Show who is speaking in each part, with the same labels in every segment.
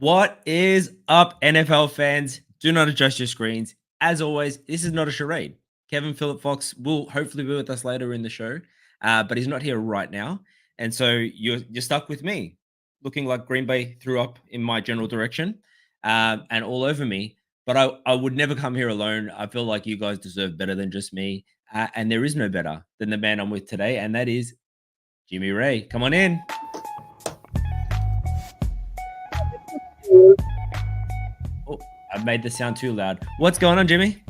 Speaker 1: What is up, NFL fans? Do not adjust your screens. As always, this is not a charade. Kevin Phillip Fox will hopefully be with us later in the show, but he's not here right now. And so you're stuck with me, looking like Green Bay threw up in my general direction and all over me. But I would never come here alone. I feel like you guys deserve better than just me. And there is no better than the man I'm with today, and that is Jimmy Ray. Come on in. Oh, I made the sound too loud. What's going on, Jimmy?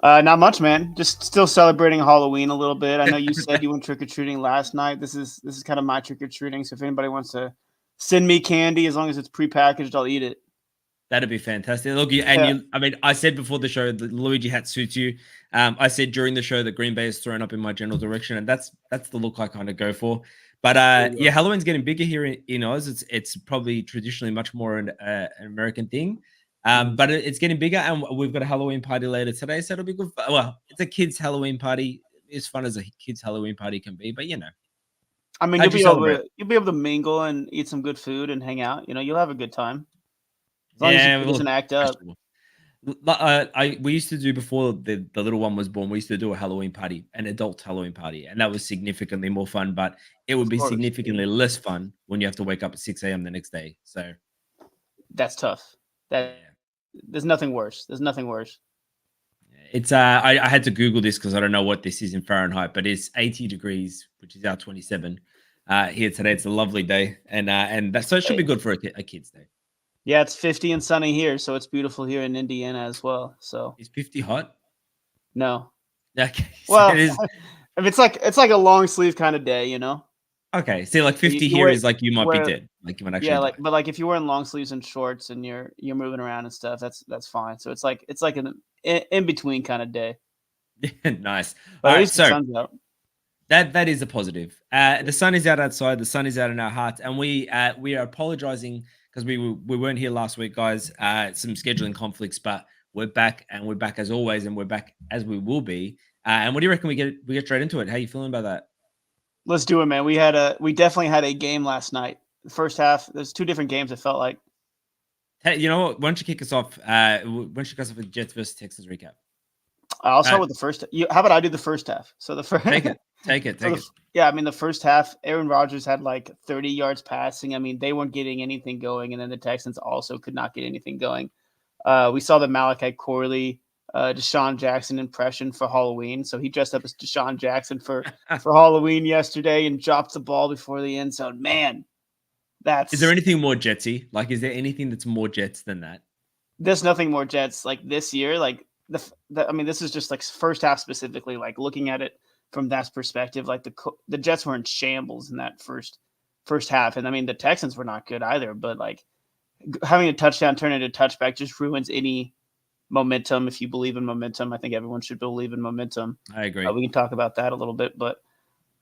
Speaker 2: Not much, man. Just still celebrating Halloween a little bit. I know you said you went trick or treating last night. This is kind of my trick or treating. So if anybody wants to send me candy, as long as it's prepackaged, I'll eat it.
Speaker 1: That'd be fantastic. Look, I mean, I said before the show that Luigi hat suits you. I said during the show that Green Bay is thrown up in my general direction, and that's the look I kind of go for. But yeah, Halloween's getting bigger here in Oz. It's probably traditionally much more an American thing. But it's getting bigger, and we've got a Halloween party later today, so it'll be good. Well, it's a kids' Halloween party. As fun as a kids' Halloween party can be, but
Speaker 2: I mean, you'll be able to mingle and eat some good food and hang out. You'll have a good time as long as it doesn't act up.
Speaker 1: We used to do before the little one was born. We used to do a Halloween party, an adult Halloween party, and that was significantly more fun. But it would be significantly less fun when you have to wake up at 6 a.m. the next day. So
Speaker 2: that's tough. There's nothing worse. There's nothing worse.
Speaker 1: It's I had to Google this because I don't know what this is in Fahrenheit, but it's 80 degrees, which is our 27 here today. It's a lovely day, and that so it should be good for a kid's day.
Speaker 2: Yeah, it's 50 and sunny here, so it's beautiful here in Indiana as well. So
Speaker 1: is 50 hot?
Speaker 2: No.
Speaker 1: Okay.
Speaker 2: Well, it is. If it's like a long sleeve kind of day,
Speaker 1: Okay, see, like 50 here is like you might be dead. Like you might actually
Speaker 2: but like if you're wearing long sleeves and shorts and you're moving around and stuff, that's fine. So it's like an in between kind of day.
Speaker 1: Nice.
Speaker 2: But at least the sun's out.
Speaker 1: That is a positive. The sun is out outside. The sun is out in our hearts, and we are apologizing because we weren't here last week, guys. Some scheduling conflicts, but we're back, and we're back as always, and we're back as we will be. And what do you reckon we get straight into it? How are you feeling about that?
Speaker 2: Let's do it, man. We definitely had a game last night. The first half, there's two different games. It felt like.
Speaker 1: Hey, you know what? Why don't you kick us off? Why don't you kick us off with Jets versus Texans recap?
Speaker 2: I'll start with the first. How about I do the first half? So the first.
Speaker 1: Take it.
Speaker 2: Yeah, I mean the first half, Aaron Rodgers had like 30 yards passing. I mean they weren't getting anything going, and then the Texans also could not get anything going. We saw the Malachi Corley, Deshaun Jackson impression for Halloween. So he dressed up as Deshaun Jackson for Halloween yesterday and dropped the ball before the end zone. Man,
Speaker 1: is there anything more Jetsy? Like, is there anything that's more Jets than that?
Speaker 2: There's nothing more Jets like this year. Like I mean, this is just like first half specifically. Like looking at it from that perspective, like the Jets were in shambles in that first half, and I mean the Texans were not good either. But like having a touchdown turn into a touchback just ruins any momentum. If you believe in momentum, I think everyone should believe in momentum.
Speaker 1: I agree.
Speaker 2: We can talk about that a little bit, but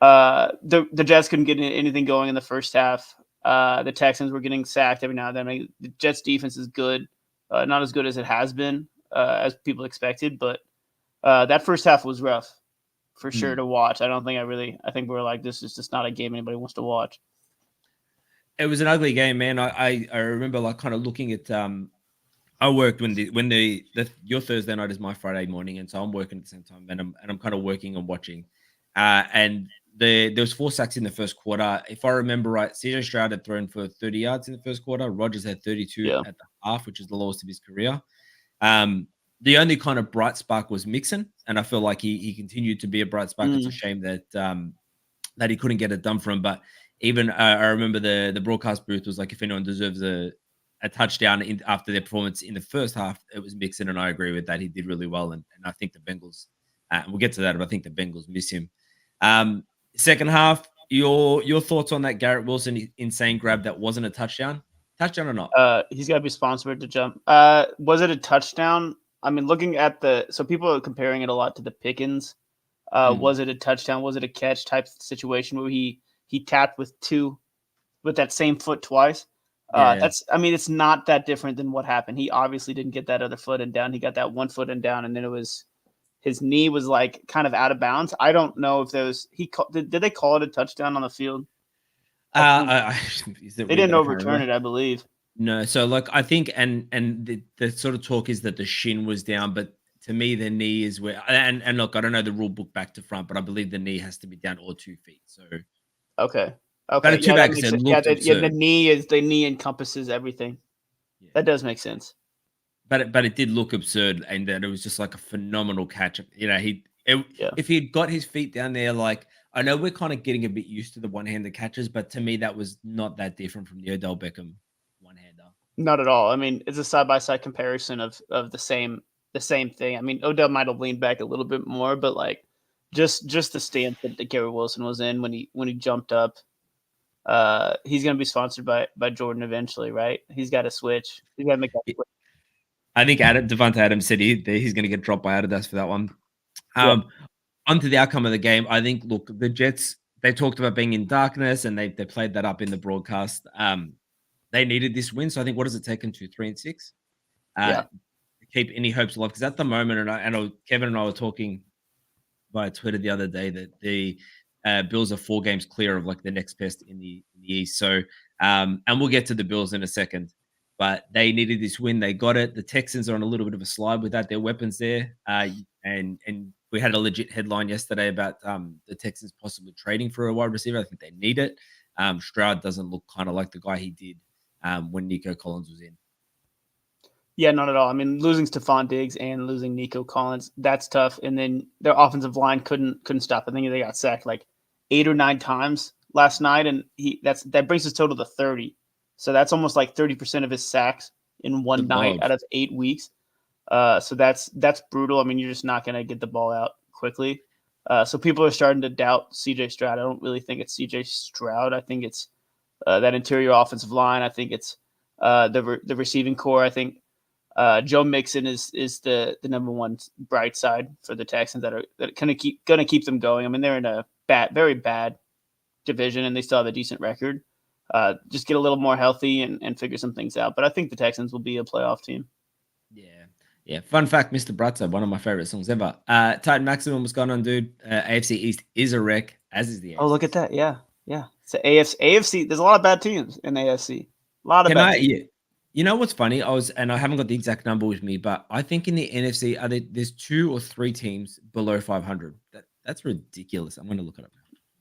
Speaker 2: the Jets couldn't get anything going in the first half. The Texans were getting sacked every now and then. I mean, the Jets defense is good, not as good as it has been, as people expected, but that first half was rough for sure to watch. I think we were like, this is just not a game anybody wants to watch.
Speaker 1: It was an ugly game, man. I remember like kind of looking at I worked when your Thursday night is my Friday morning, and so I'm working at the same time, and I'm kind of working and watching. And there was 4 sacks in the first quarter. If I remember right, CJ Stroud had thrown for 30 yards in the first quarter. Rodgers had 32 at the half, which is the lowest of his career. The only kind of bright spark was Mixon, and I feel like he continued to be a bright spark. It's a shame that he couldn't get it done for him. But even I remember the broadcast booth was like, if anyone deserves a touchdown after their performance in the first half, it was Mixon, and I agree with that. He did really well, and I think the Bengals, we'll get to that, but I think the Bengals miss him. Second half, your thoughts on that Garrett Wilson insane grab that wasn't a touchdown? Touchdown or not?
Speaker 2: He's got to be sponsored to jump. Was it a touchdown? I mean, looking at so people are comparing it a lot to the Pickens. Was it a touchdown? Was it a catch type situation where he tapped with that same foot twice? I mean, it's not that different than what happened. He obviously didn't get that other foot and down. He got that one foot and down, and then his knee was like kind of out of bounds. I don't know if there was did they call it a touchdown on the field?
Speaker 1: They
Speaker 2: didn't overturn it, I believe.
Speaker 1: No, so like I think, and the sort of talk is that the shin was down, but to me the knee is where. And look, I don't know the rule book back to front, but I believe the knee has to be down or 2 feet. So,
Speaker 2: Okay.
Speaker 1: but
Speaker 2: Okay.
Speaker 1: too
Speaker 2: Yeah,
Speaker 1: bad
Speaker 2: that
Speaker 1: because
Speaker 2: makes
Speaker 1: it
Speaker 2: sense. Yeah,
Speaker 1: looked
Speaker 2: yeah, the
Speaker 1: absurd.
Speaker 2: knee encompasses everything.
Speaker 1: Yeah.
Speaker 2: That does make sense.
Speaker 1: But it did look absurd, and that it was just like a phenomenal catch. You know,
Speaker 2: Yeah.
Speaker 1: if he had got his feet down there, like I know we're kind of getting a bit used to the one-handed catches, but to me that was not that different from the Odell Beckham one-hander.
Speaker 2: Not at all. I mean, it's a side by side comparison of the same thing. I mean, Odell might have leaned back a little bit more, but like just the stance that Garrett Wilson was in when he jumped up. He's gonna be sponsored by Jordan eventually, right? He's got to switch. He's got to make that switch.
Speaker 1: I think Devontae Adams said he's going to get dropped by Adidas for that one.
Speaker 2: Yeah.
Speaker 1: Onto the outcome of the game, I think. Look, the Jets. They talked about being in darkness, and they played that up in the broadcast. They needed this win, so I think what does it take them to 3-6?
Speaker 2: Yeah.
Speaker 1: To keep any hopes alive, because at the moment, Kevin and I were talking via Twitter the other day that the Bills are 4 games clear of like the next best in the East. So, and we'll get to the Bills in a second, but they needed this win. They got it. The Texans are on a little bit of a slide without their weapons there. And we had a legit headline yesterday about the Texans possibly trading for a wide receiver. I think they need it. Stroud doesn't look kind of like the guy he did when Nico Collins was in.
Speaker 2: Yeah, not at all. I mean, losing Stephon Diggs and losing Nico Collins, that's tough. And then their offensive line couldn't stop. I think they got sacked like 8 or 9 times last night, and that brings his total to 30. So that's almost like 30% of his sacks in one night out of 8 weeks. So that's brutal. I mean, you're just not going to get the ball out quickly. So people are starting to doubt C.J. Stroud. I don't really think it's C.J. Stroud. I think it's that interior offensive line. I think it's the receiving core. I think Joe Mixon is the number one bright side for the Texans that kind of gonna keep them going. I mean, they're in a very bad division and they still have a decent record. Just get a little more healthy and figure some things out. But I think the Texans will be a playoff team.
Speaker 1: Yeah. Fun fact, Mr. Bratzo, one of my favorite songs ever. Titan Maximum, what's going on, dude? AFC East is a wreck, as is the AFC.
Speaker 2: Oh, look at that. Yeah. It's the AFC. There's a lot of bad teams in the AFC. A lot of bad teams.
Speaker 1: Yeah. You know what's funny? I haven't got the exact number with me, but I think in the NFC, there's 2 or 3 teams below 500. That's ridiculous. I'm going to look it up.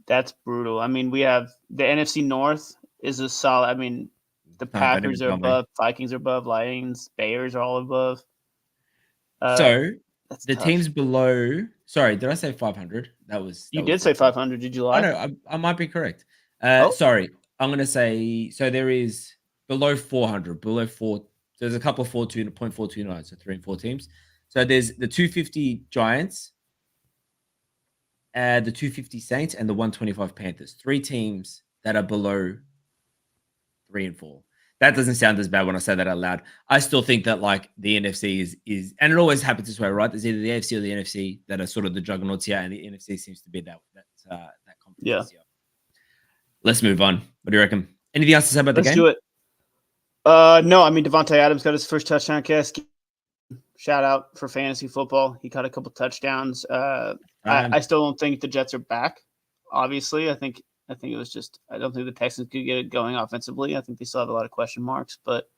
Speaker 2: That's brutal. I mean, we have the NFC North is a solid. I mean, the Packers are above, Vikings are above, Lions, Bears are all above.
Speaker 1: So the tough. Teams below. Sorry, did I say 500?
Speaker 2: You did say 500. Did you lie?
Speaker 1: I know. I might be correct. Sorry, I'm going to say. So there is below 400, below 4. So there's a couple of 0.429, so 3 and 4 teams. So there's the 250 Giants, the 250 Saints, and the 125 Panthers. 3 teams that are below 3 and 4. That doesn't sound as bad when I say that out loud. I still think that like the NFC is, and it always happens this way, right? There's either the AFC or the NFC that are sort of the juggernauts here, and the NFC seems to be that conference.
Speaker 2: Yeah.
Speaker 1: Let's move on. What do you reckon? Anything else to say about the game?
Speaker 2: Let's do it. No, I mean Devontae Adams got his first touchdown catch. Shout out for fantasy football. He caught a couple touchdowns. I still don't think the Jets are back. Obviously, I think it was just I don't think the Texans could get it going offensively. I think they still have a lot of question marks. But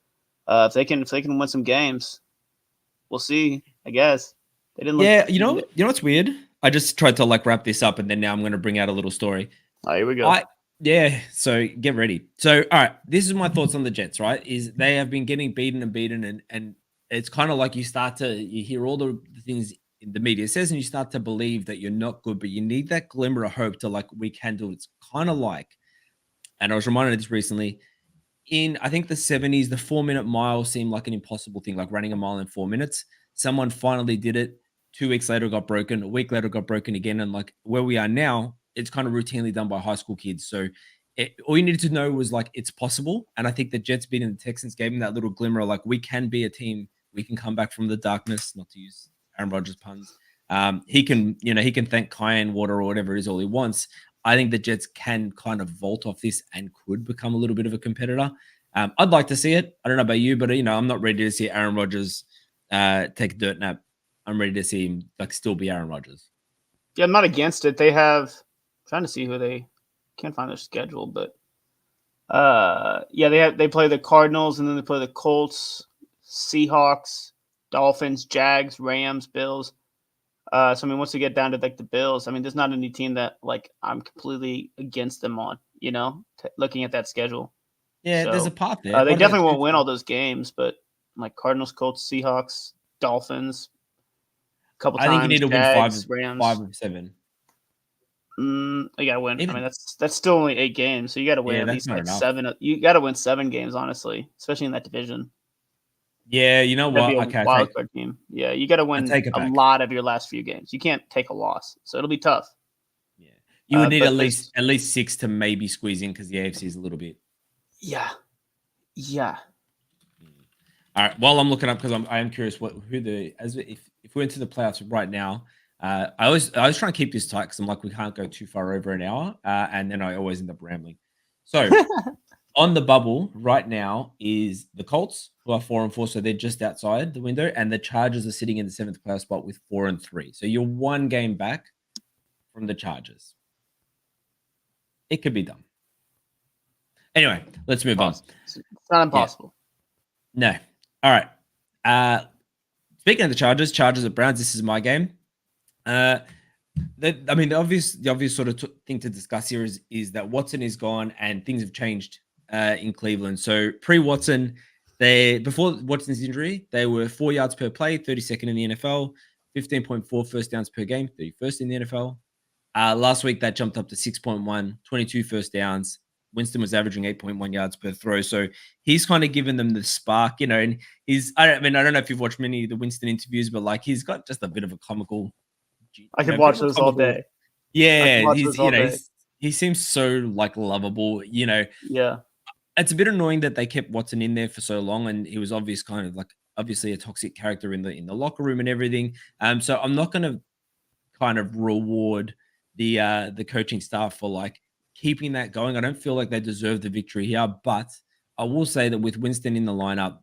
Speaker 2: if they can win some games, we'll see. I guess they didn't.
Speaker 1: Yeah, you know what's weird? I just tried to like wrap this up, and then now I'm going to bring out a little story.
Speaker 2: Oh, here we go.
Speaker 1: Yeah, so get ready. So, all right, this is my thoughts on the Jets, right? Is they have been getting beaten, and it's kind of like you hear all the things the media says, and you start to believe that you're not good, but you need that glimmer of hope to like, we can do it. It's kind of like, and I was reminded of this recently, in I think the 70s, the 4-minute mile seemed like an impossible thing, like running a mile in 4 minutes. Someone finally did it. 2 weeks later, it got broken. A week later, it got broken again. And like where we are now, it's kind of routinely done by high school kids. So all you needed to know was like, it's possible. And I think the Jets beating the Texans gave him that little glimmer of like, we can be a team. We can come back from the darkness, not to use Aaron Rodgers puns. He can thank Cayenne water or whatever it is all he wants. I think the Jets can kind of vault off this and could become a little bit of a competitor. I'd like to see it. I don't know about you, but I'm not ready to see Aaron Rodgers take a dirt nap. I'm ready to see him like still be Aaron Rodgers.
Speaker 2: Yeah, I'm not against it. They have I'm trying to see who they can't find their schedule, but They play the Cardinals and then they play the Colts, Seahawks, Dolphins, Jags, Rams, Bills. So I mean, once we get down to like the Bills, I mean, there's not any team that like I'm completely against them on. Looking at that schedule.
Speaker 1: Yeah, there's a
Speaker 2: So
Speaker 1: path there.
Speaker 2: they
Speaker 1: What about
Speaker 2: definitely won't win
Speaker 1: Tuesday?
Speaker 2: all those games, but like Cardinals, Colts, Seahawks, Dolphins, a couple
Speaker 1: I think you
Speaker 2: times,
Speaker 1: need to win
Speaker 2: Jags,
Speaker 1: five
Speaker 2: Rams.
Speaker 1: of seven.
Speaker 2: You gotta win. I mean,
Speaker 1: Even
Speaker 2: that's still only 8 games, so you gotta win
Speaker 1: yeah,
Speaker 2: at
Speaker 1: that's
Speaker 2: least
Speaker 1: not
Speaker 2: like
Speaker 1: enough.
Speaker 2: seven. You gotta win 7 games, honestly, especially in that division.
Speaker 1: Yeah, you know
Speaker 2: You gotta be
Speaker 1: what?
Speaker 2: a
Speaker 1: Okay,
Speaker 2: wild card team. Yeah, you gotta
Speaker 1: I
Speaker 2: win
Speaker 1: take it
Speaker 2: a
Speaker 1: back.
Speaker 2: lot of your last few games. You can't take a loss, so it'll be tough.
Speaker 1: Yeah, you would need
Speaker 2: But
Speaker 1: at least
Speaker 2: there's
Speaker 1: at least 6 to maybe squeeze in because the AFC is a little bit.
Speaker 2: yeah, yeah.
Speaker 1: All right. While I'm looking up because I am curious who the as if we're into the playoffs right now. I always try and keep this tight because I'm like we can't go too far over an hour, and then I always end up rambling. So on the bubble right now is the Colts who are 4-4, so they're just outside the window, and the Chargers are sitting in the 7th playoff spot with 4-3. So you're one game back from the Chargers. It could be done. Anyway, let's move on.
Speaker 2: It's not
Speaker 1: Yeah.
Speaker 2: impossible.
Speaker 1: No. All right. Speaking of the Chargers at Browns. This is my game. I mean, the obvious sort of thing to discuss here is that Watson is gone and things have changed in Cleveland. So pre-Watson, before Watson's injury, they were 4 yards per play, 32nd in the NFL, 15.4 first downs per game, 31st in the NFL. Last week that jumped up to 6.1, 22 first downs. Winston was averaging 8.1 yards per throw. So he's kind of given them the spark, and I don't know if you've watched many of the Winston interviews, but like he's got just a bit of a comical,
Speaker 2: I could
Speaker 1: bit
Speaker 2: watch
Speaker 1: of a
Speaker 2: those all
Speaker 1: comical.
Speaker 2: day. I could
Speaker 1: Yeah,
Speaker 2: watch those all day.
Speaker 1: he seems so like lovable.
Speaker 2: Yeah.
Speaker 1: It's a bit annoying that they kept Watson in there for so long, and he was obviously a toxic character in the locker room and everything. So I'm not going to kind of reward the coaching staff for like keeping that going. I don't feel like they deserve the victory here, but I will say that with Winston in the lineup,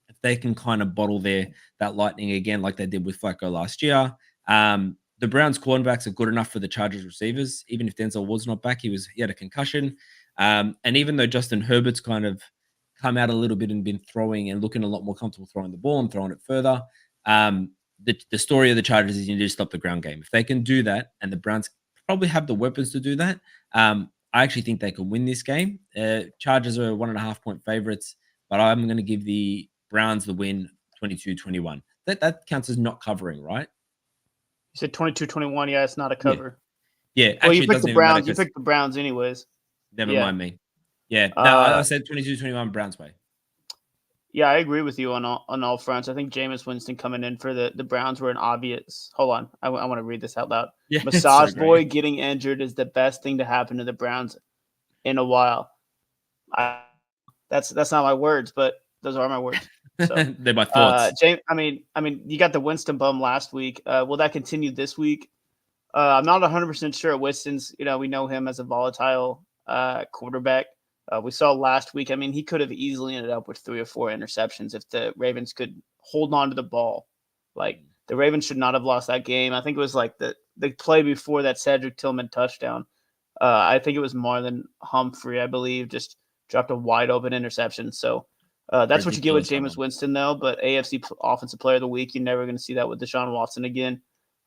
Speaker 1: if they can kind of bottle that lightning again, like they did with Flacco last year, the Browns cornerbacks are good enough for the Chargers receivers. Even if Denzel was not back, he had a concussion, and even though Justin Herbert's kind of come out a little bit and been throwing and looking a lot more comfortable throwing the ball and throwing it further, the story of the Chargers is you need to stop the ground game. If they can do that, and the Browns probably have the weapons to do that, I actually think they can win this game. Chargers are 1.5-point favorites, but I'm going to give the Browns the win 22-21. That counts as not covering, right?
Speaker 2: You said 22-21. Yeah, it's not a
Speaker 1: Yeah.
Speaker 2: cover.
Speaker 1: Yeah,
Speaker 2: Well, you
Speaker 1: actually, it
Speaker 2: picked
Speaker 1: doesn't
Speaker 2: the
Speaker 1: even matter
Speaker 2: Browns. You
Speaker 1: because
Speaker 2: picked the Browns anyways.
Speaker 1: never
Speaker 2: Yeah.
Speaker 1: mind me. Yeah, no, I
Speaker 2: Uh,
Speaker 1: said 22-21 Browns way.
Speaker 2: yeah, I agree with you on all fronts. I think Jameis Winston coming in for the Browns were an obvious. Hold on, I want to read this out loud.
Speaker 1: Yeah, it's
Speaker 2: Massage
Speaker 1: so
Speaker 2: boy
Speaker 1: great.
Speaker 2: getting injured is the best thing to happen to the Browns in a while. That's not my words, but those are my words. So,
Speaker 1: They're my thoughts.
Speaker 2: James, I mean, you got the Winston bum last week. Will that continue this week? I'm not 100% sure. Winston's, we know him as a volatile quarterback. We saw last week. I mean, he could have easily ended up with 3 or 4 interceptions if the Ravens could hold on to the ball. Like the Ravens should not have lost that game. I think it was like the play before that Cedric Tillman touchdown. I think it was Marlon Humphrey, I believe, just dropped a wide open interception. So that's what you get with
Speaker 1: Ridiculous
Speaker 2: Jameis
Speaker 1: one.
Speaker 2: Winston, though. But AFC Offensive Player of the Week, you're never going to see that with Deshaun Watson again.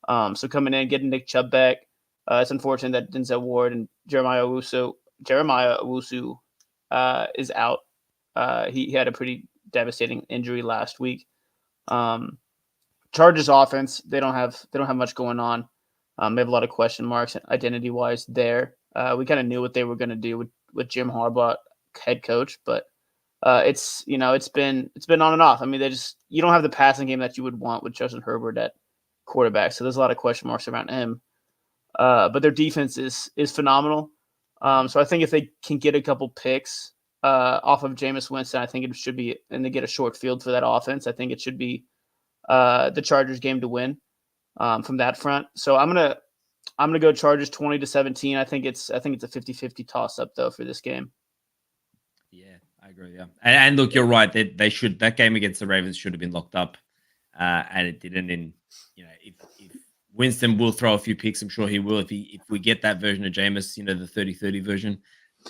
Speaker 2: So coming in, getting Nick Chubb back. It's unfortunate that Denzel Ward and Jeremiah Owusu is out. He had a pretty devastating injury last week. Chargers offense, they don't have much going on. They have a lot of question marks identity wise there. We kind of knew what they were going to do with Jim Harbaugh head coach, but it's been on and off. I mean, you don't have the passing game that you would want with Justin Herbert at quarterback, so there's a lot of question marks around him. But their defense is phenomenal. So I think if they can get a couple picks off of Jameis Winston, I think it should be, and they get a short field for that offense, I think it should be the Chargers game to win from that front. So I'm gonna go Chargers 20-17. I think it's a 50-50 toss up though for this game.
Speaker 1: Yeah, I agree. Yeah, and look, you're right. That game against the Ravens should have been locked up, and it didn't. And if Winston will throw a few picks, I'm sure he will. If we get that version of Jameis, the 30-30 version,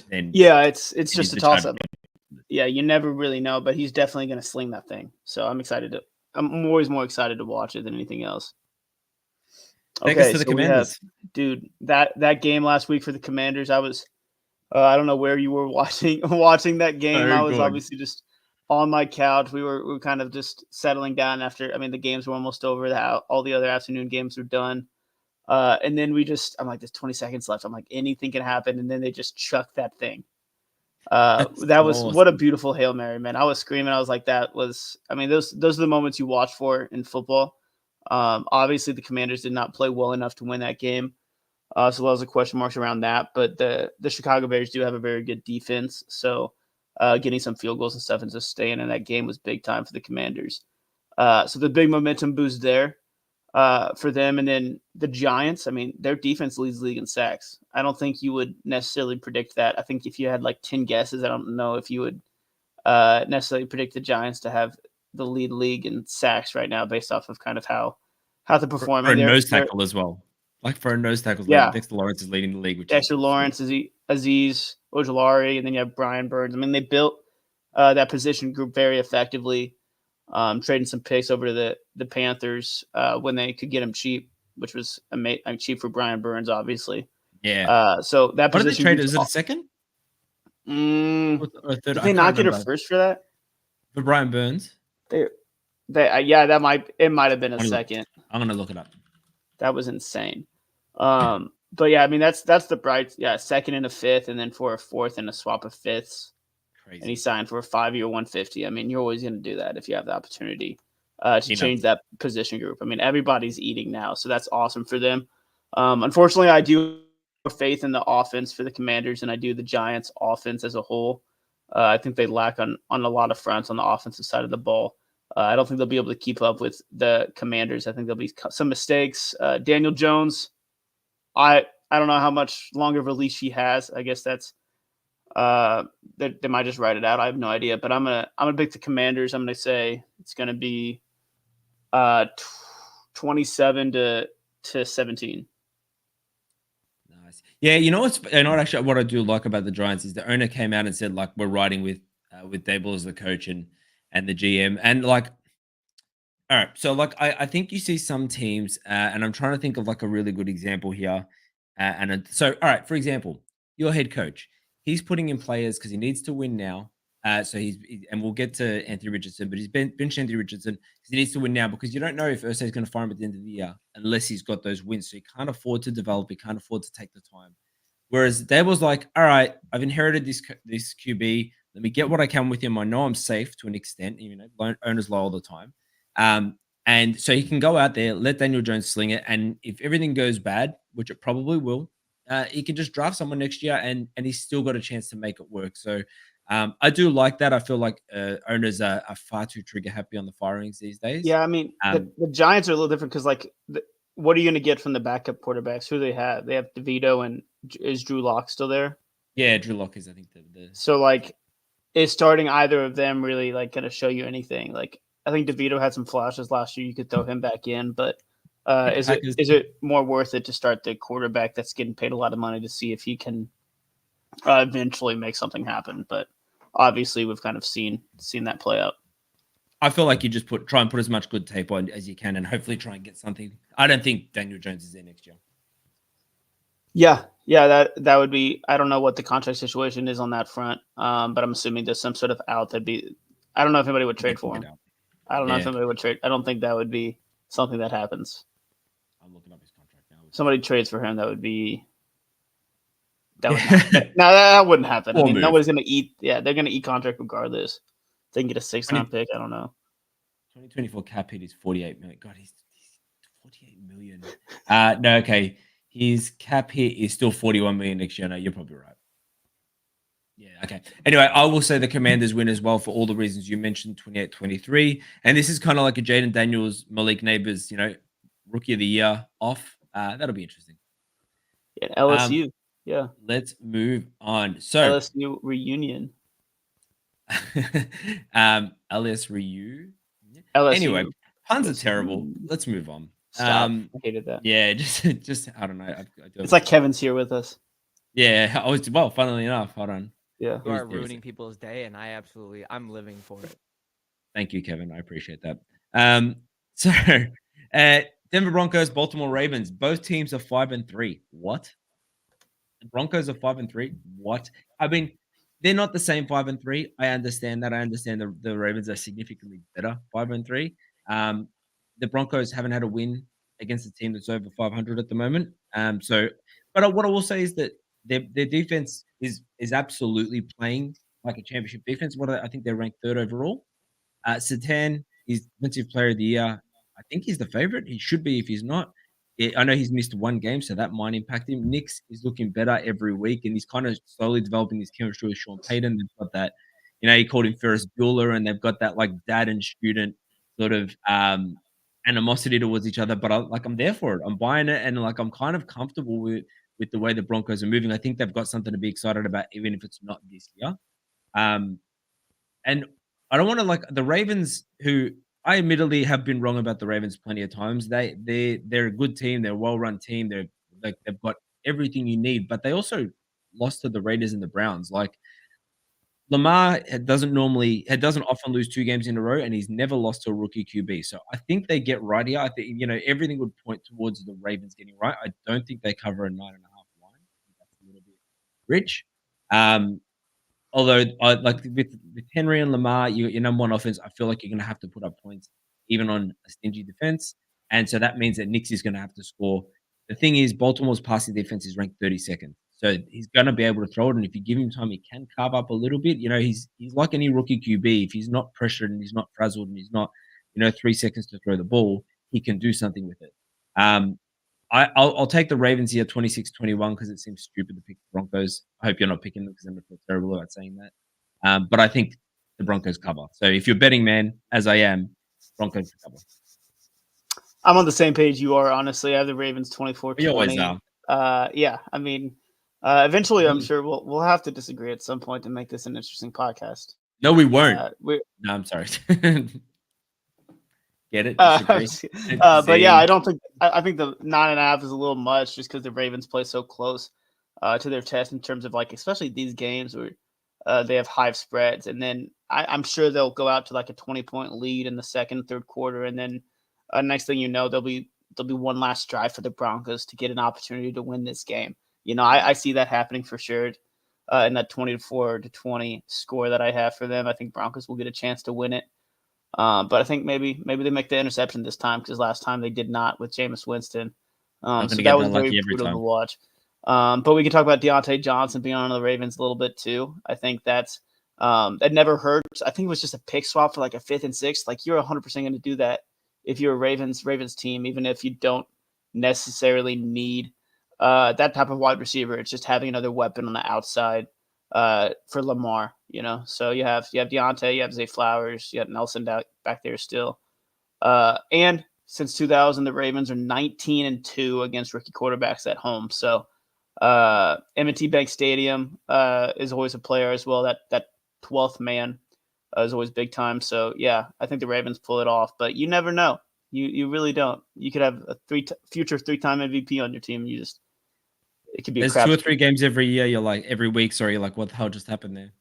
Speaker 1: then
Speaker 2: Yeah, it's
Speaker 1: he's
Speaker 2: just a
Speaker 1: the
Speaker 2: toss
Speaker 1: Chargers.
Speaker 2: up. Yeah, you never really know, but he's definitely going to sling that thing. So I'm always more excited to watch it than anything else.
Speaker 1: Take us
Speaker 2: Okay,
Speaker 1: to the
Speaker 2: so we have,
Speaker 1: Commanders.
Speaker 2: dude, that game last week for the Commanders. I don't know where you were watching that game.
Speaker 1: So
Speaker 2: I was
Speaker 1: good.
Speaker 2: obviously just on my couch. We were kind of just settling down after. I mean, the games were almost over. All the other afternoon games were done. And then I'm like, there's 20 seconds left. I'm like, anything can happen. And then they just chucked that thing.
Speaker 1: That's
Speaker 2: That was what a
Speaker 1: awesome.
Speaker 2: beautiful Hail Mary, man. I was screaming. I was like, I mean, those are the moments you watch for in football. Obviously, the Commanders did not play well enough to win that game. So lots of question marks around that. But the Chicago Bears do have a very good defense. So getting some field goals and stuff and just staying in that game was big time for the Commanders. So the big momentum boost there for them. And then the Giants, I mean, their defense leads the league in sacks. I don't think you would necessarily predict that. I think if you had like 10 guesses, I don't know if you would necessarily predict the Giants to have the league in sacks right now based off of kind of how they're
Speaker 1: For
Speaker 2: performing.
Speaker 1: a nose tackle as well. Like for a nose tackle,
Speaker 2: Yeah,
Speaker 1: Dexter Lawrence is leading the league, which is
Speaker 2: Dexter Lawrence, Aziz Ojulari, and then you have Brian Burns. I mean, they built that position group very effectively, trading some picks over to the Panthers when they could get him cheap, which was cheap for Brian Burns, obviously.
Speaker 1: yeah.
Speaker 2: So that
Speaker 1: What did they
Speaker 2: position
Speaker 1: trade?
Speaker 2: group's
Speaker 1: Is it a second
Speaker 2: Mm,
Speaker 1: or a third?
Speaker 2: did
Speaker 1: I
Speaker 2: they
Speaker 1: can't
Speaker 2: not get a
Speaker 1: remember.
Speaker 2: first for that?
Speaker 1: For Brian Burns.
Speaker 2: They, that might have been a second.
Speaker 1: I'm gonna look it up.
Speaker 2: That was insane. But yeah, I mean that's the bright second and a fifth, and then for a fourth and a swap of fifths, and he
Speaker 1: Crazy.
Speaker 2: signed for a 5-year 150. I mean, you're always going to do that if you have the opportunity to change that position group. I mean, everybody's eating now, so that's awesome for them. Unfortunately, I do have faith in the offense for the Commanders, and I do the Giants' offense as a whole. I think they lack on a lot of fronts on the offensive side of the ball. I don't think they'll be able to keep up with the Commanders. I think there'll be some mistakes. Daniel Jones, I don't know how much longer of a leash he has. I guess that's they might just write it out. I have no idea, but I'm gonna pick the Commanders. I'm gonna say it's gonna be 27 to 17.
Speaker 1: Nice. Yeah, you know actually what I do like about the Giants is the owner came out and said like we're riding with Dable as the coach and the GM and like. All right, so like I think you see some teams, and I'm trying to think of like a really good example here. So, all right, for example, your head coach, he's putting in players because he needs to win now. And we'll get to Anthony Richardson, but he's benched Anthony Richardson because he needs to win now because you don't know if Ursay is going to fire him at the end of the year unless he's got those wins. So he can't afford to develop, he can't afford to take the time. Whereas Dable's like, all right, I've inherited this QB. Let me get what I can with him. I know I'm safe to an extent, even though owners lie all the time. And so he can go out there, let Daniel Jones sling it, and if everything goes bad, which it probably will, he can just draft someone next year, and he's still got a chance to make it work. So I do like that. I feel like owners are far too trigger happy on the firings these days.
Speaker 2: Yeah, I mean the Giants are a little different because what are you going to get from the backup quarterbacks? Who do they have? They have DeVito, and is Drew Lock still there?
Speaker 1: Yeah, Drew Lock is I think the
Speaker 2: So like, is starting either of them really like going to show you anything? Like, I think DeVito had some flashes last year. You could throw him back in, but is it more worth it to start the quarterback that's getting paid a lot of money to see if he can eventually make something happen? But obviously, we've kind of seen that play out.
Speaker 1: I feel like you just try and put as much good tape on as you can, and hopefully try and get something. I don't think Daniel Jones is there next year.
Speaker 2: Yeah, that would be. I don't know what the contract situation is on that front, but I'm assuming there's some sort of out that'd be. I don't know if anybody would trade for him. I don't know if anybody would trade. I don't think that would be something that happens.
Speaker 1: I'm looking up his contract now.
Speaker 2: Somebody trades for him, that would be. That wouldn't happen. I mean, nobody's going to eat. Yeah, they're going to eat contract regardless. They can get a 6th-round pick. I don't know.
Speaker 1: 2024 cap hit is 48 million. God, he's 48 million. No, okay. His cap hit is still 41 million next year. No, you're probably right. Yeah, okay. Anyway, I will say the Commanders win as well for all the reasons you mentioned, 28-23. And this is kind of like a Jaden Daniels, Malik Neighbors, rookie of the year off. That'll be interesting.
Speaker 2: Yeah, LSU. Yeah.
Speaker 1: Let's move on. So
Speaker 2: LSU reunion.
Speaker 1: LSU.
Speaker 2: LSU.
Speaker 1: Anyway, puns are terrible. Let's move on.
Speaker 2: Stop. I hated that.
Speaker 1: Yeah, just I don't know.
Speaker 2: It's like Kevin's here with us.
Speaker 1: Yeah, I was funnily enough. Hold on.
Speaker 2: Yeah.
Speaker 3: You are
Speaker 1: There is
Speaker 3: ruining people's day, and I'm living for it.
Speaker 1: Thank you, Kevin. I appreciate that. So Denver Broncos, Baltimore Ravens. Both teams are 5-3. What? The Broncos are 5-3. What? I mean, they're not the same 5-3. I understand that. I understand the Ravens are significantly better 5-3. Um, the Broncos haven't had a win against a team that's over 500 at the moment. But what I will say is that their defense is absolutely playing like a championship defense. I think they're ranked third overall. Satan is defensive player of the year. I think he's the favorite. He should be if he's not. I know he's missed one game, so that might impact him. Nix is looking better every week, and he's kind of slowly developing his chemistry with Sean Payton. They've got that, he called him Ferris Bueller, and they've got that like dad and student sort of animosity towards each other. But I'm there for it. I'm buying it, and like I'm kind of comfortable with the way the Broncos are moving. I think they've got something to be excited about, even if it's not this year. And I don't want to like the Ravens, who I admittedly have been wrong about the Ravens plenty of times. They're a good team. They're a well-run team. They've got everything you need, but they also lost to the Raiders and the Browns. Like Lamar doesn't often lose 2 games in a row, and he's never lost to a rookie QB. So I think they get right here. I think everything would point towards the Ravens getting right. I don't think they cover a 9.5 line. I think that's a little bit rich. Although, like with Henry and Lamar, your number one offense, I feel like you're going to have to put up points even on a stingy defense, and so that means that Nix is going to have to score. The thing is, Baltimore's passing defense is ranked 32nd, so he's going to be able to throw it, and if you give him time, he can carve up a little bit. He's like any rookie QB. If he's not pressured and he's not frazzled and he's not 3 seconds to throw the ball, he can do something with it. I'll take the Ravens here 26-21 because it seems stupid to pick the Broncos. I hope you're not picking them because I'm going to feel terrible about saying that. But I think the Broncos cover. So if you're betting man, as I am, Broncos cover.
Speaker 2: I'm on the same page you are, honestly. I have the Ravens 24-20.
Speaker 1: You always are.
Speaker 2: Yeah, I mean, eventually I'm sure we'll have to disagree at some point to make this an interesting podcast.
Speaker 1: No, we won't. No, I'm sorry. Get it?
Speaker 2: But yeah, I don't think I think the 9.5 is a little much just because the Ravens play so close to their test in terms of like especially these games where they have high spreads, and then I'm sure they'll go out to like a 20-point lead in the second, third quarter, and then next thing you know, there'll be one last drive for the Broncos to get an opportunity to win this game. I see that happening for sure. In that 24-20 score that I have for them, I think Broncos will get a chance to win it. But I think maybe they make the interception this time because last time they did not with Jameis Winston. So that was very brutal to watch. But we can talk about Deontay Johnson being on the Ravens a little bit too. I think that never hurts. I think it was just a pick swap for like a 5th and 6th. Like you're 100% going to do that if you're a Ravens team, even if you don't necessarily need that type of wide receiver. It's just having another weapon on the outside for Lamar. So you have Deontay, you have Zay Flowers, you have Nelson back there still. And since 2000, the Ravens are 19-2 against rookie quarterbacks at home. So M&T Bank Stadium is always a player as well. That 12th man is always big time. So yeah, I think the Ravens pull it off, but you never know. You really don't. You could have a future 3-time MVP on your team. It could be.
Speaker 1: There's 2 or 3 games every year. You're like every week. Sorry, you're like what the hell just happened there?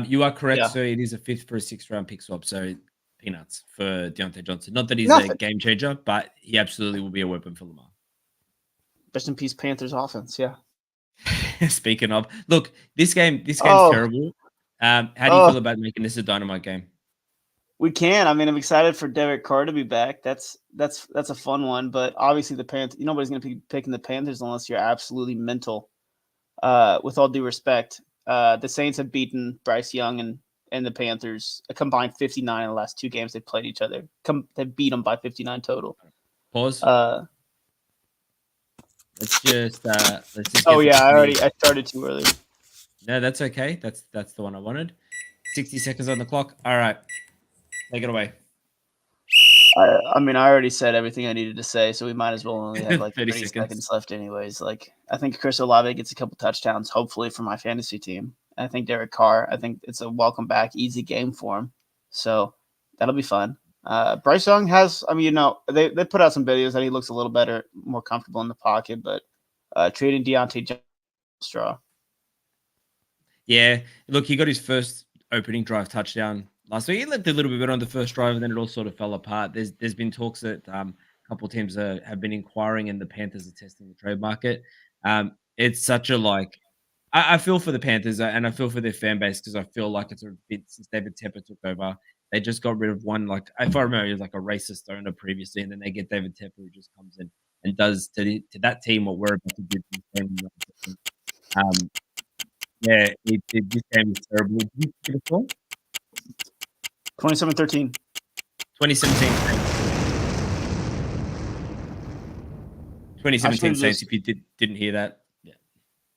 Speaker 1: You are correct. Yeah. So it is a 5th for a 6th round pick swap. So peanuts for Deontay Johnson. Not that he's a game changer, but he absolutely will be a weapon for Lamar.
Speaker 2: Rest in peace, Panthers offense. Yeah.
Speaker 1: Speaking of, look, this game's terrible. How do you feel about making this a dynamite game?
Speaker 2: We can. I mean, I'm excited for Derek Carr to be back. That's a fun one. But obviously, the Panthers. Nobody's going to be picking the Panthers unless you're absolutely mental. With all due respect, the Saints have beaten Bryce Young and the Panthers a combined 59 in the last 2 games they played each other. They beat them by 59 total.
Speaker 1: Pause. Let's just.
Speaker 2: I started too early.
Speaker 1: No, that's okay. That's the one I wanted. 60 seconds on the clock. All right. Take it away.
Speaker 2: I mean, I already said everything I needed to say, so we might as well only have like 30 seconds left anyways. Like, I think Chris Olave gets a couple touchdowns, hopefully, for my fantasy team. I think Derek Carr, I think it's a welcome back, easy game for him. So that'll be fun. Bryce Young has, they put out some videos that he looks a little better, more comfortable in the pocket, but trading Deontay straw.
Speaker 1: Yeah, look, he got his first opening drive touchdown last week. He looked a little bit better on the first drive, and then it all sort of fell apart. There's been talks that a couple of teams have been inquiring, and the Panthers are testing the trade market. It's such a like. I feel for the Panthers and I feel for their fan base because I feel like it's a bit since David Tepper took over. They just got rid of one, like if I remember, he was like a racist owner previously, and then they get David Tepper who just comes in and does to that team what we're about to do to the game. Yeah, this game is terrible. Did you see the score?
Speaker 2: 27-13.
Speaker 1: 2017 Saints. 2017 Saints. If you didn't hear that,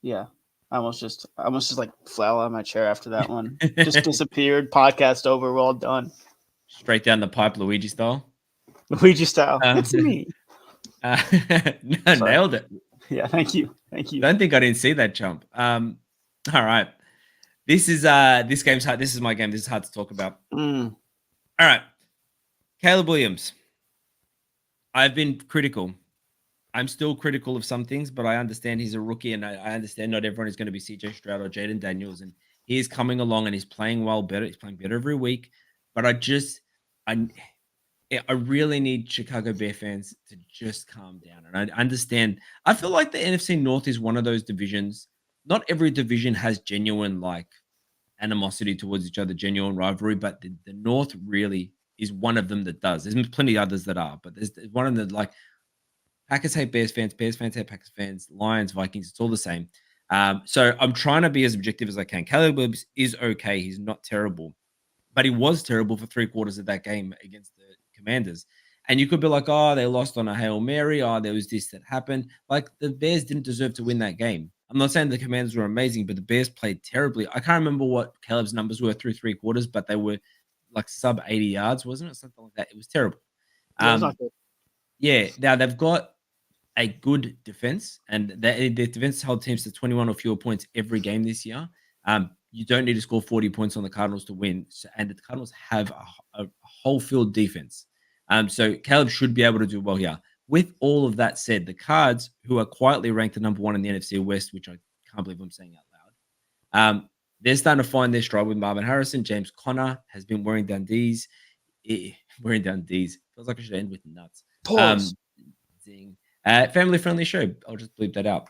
Speaker 2: yeah, I almost just like fell out of my chair after that one. Just disappeared. Podcast over. We're all done.
Speaker 1: Straight down the pipe, Luigi style.
Speaker 2: Luigi style. It's me.
Speaker 1: Nailed it.
Speaker 2: Yeah, thank you.
Speaker 1: Don't think I didn't see that jump. All right. This game's hard. This is my game. This is hard to talk about. All right. Caleb Williams. I've been critical. I'm still critical of some things, but I understand he's a rookie, and I understand not everyone is going to be CJ Stroud or Jaden Daniels, and he is coming along and he's playing better. He's playing better every week, but I really need Chicago Bear fans to just calm down. And I understand. I feel like the NFC North is one of those divisions. Not every division has genuine like animosity towards each other, genuine rivalry, but the North really is one of them that does. There's plenty of others that are, but there's one of them that like Packers hate Bears fans hate Packers fans, Lions, Vikings, it's all the same. So I'm trying to be as objective as I can. Caleb Williams is okay. He's not terrible, but he was terrible for 3/4 of that game against the Commanders. And you could be like, oh, they lost on a Hail Mary. Oh, there was this that happened. Like the Bears didn't deserve to win that game. I'm not saying the Commanders were amazing, but the Bears played terribly. I can't remember what Caleb's numbers were through 3/4, but they were like sub 80 yards, wasn't it? Something like that. It was terrible. Yeah. Now they've got a good defense, and their defense held teams to 21 or fewer points every game this year. You don't need to score 40 points on the Cardinals to win. And the Cardinals have a whole field defense. So Caleb should be able to do well here. With all of that said, the Cards, who are quietly ranked the number one in the NFC West, which I can't believe I'm saying out loud, they're starting to find their stride with Marvin Harrison. James Conner has been wearing down D's. Feels like I should end with nuts. Zing. Family-friendly show. I'll just bleep that out.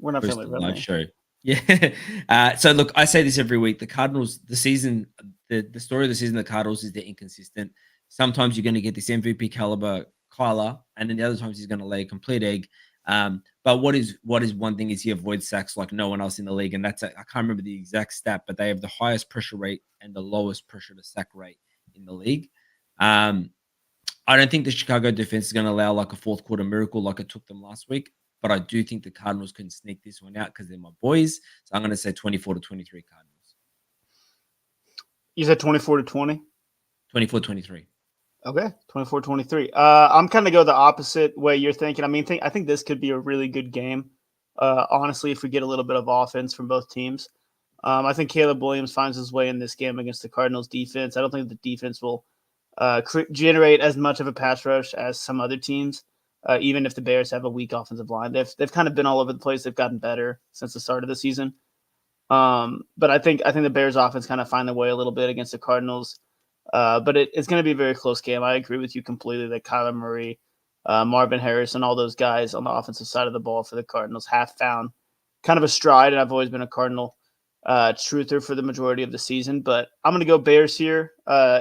Speaker 2: We're not family-friendly.
Speaker 1: Live show. Yeah. So look, I say this every week. The Cardinals, the season, the story of the season, the Cardinals is they're inconsistent. Sometimes you're going to get this MVP caliber Kyler, and then the other times he's going to lay a complete egg. But what is one thing is he avoids sacks like no one else in the league, and that's I can't remember the exact stat, but they have the highest pressure rate and the lowest pressure to sack rate in the league. I don't think the Chicago defense is going to allow like a fourth quarter miracle like it took them last week, but I do think the Cardinals can sneak this one out because they're my boys. So I'm going to say 24-23 Cardinals.
Speaker 2: You said 24-20?
Speaker 1: 24-23.
Speaker 2: Okay, 24-23. I'm kind of go the opposite way you're thinking. I mean, I think this could be a really good game. Honestly, if we get a little bit of offense from both teams. I think Caleb Williams finds his way in this game against the Cardinals defense. I don't think the defense will generate as much of a pass rush as some other teams, even if the Bears have a weak offensive line. They've kind of been all over the place. They've gotten better since the start of the season. But I think the Bears offense kind of find their way a little bit against the Cardinals. But it's going to be a very close game. I agree with you completely that Kyler Murray, Marvin Harrison, all those guys on the offensive side of the ball for the Cardinals have found kind of a stride, and I've always been a Cardinal truther for the majority of the season. But I'm going to go Bears here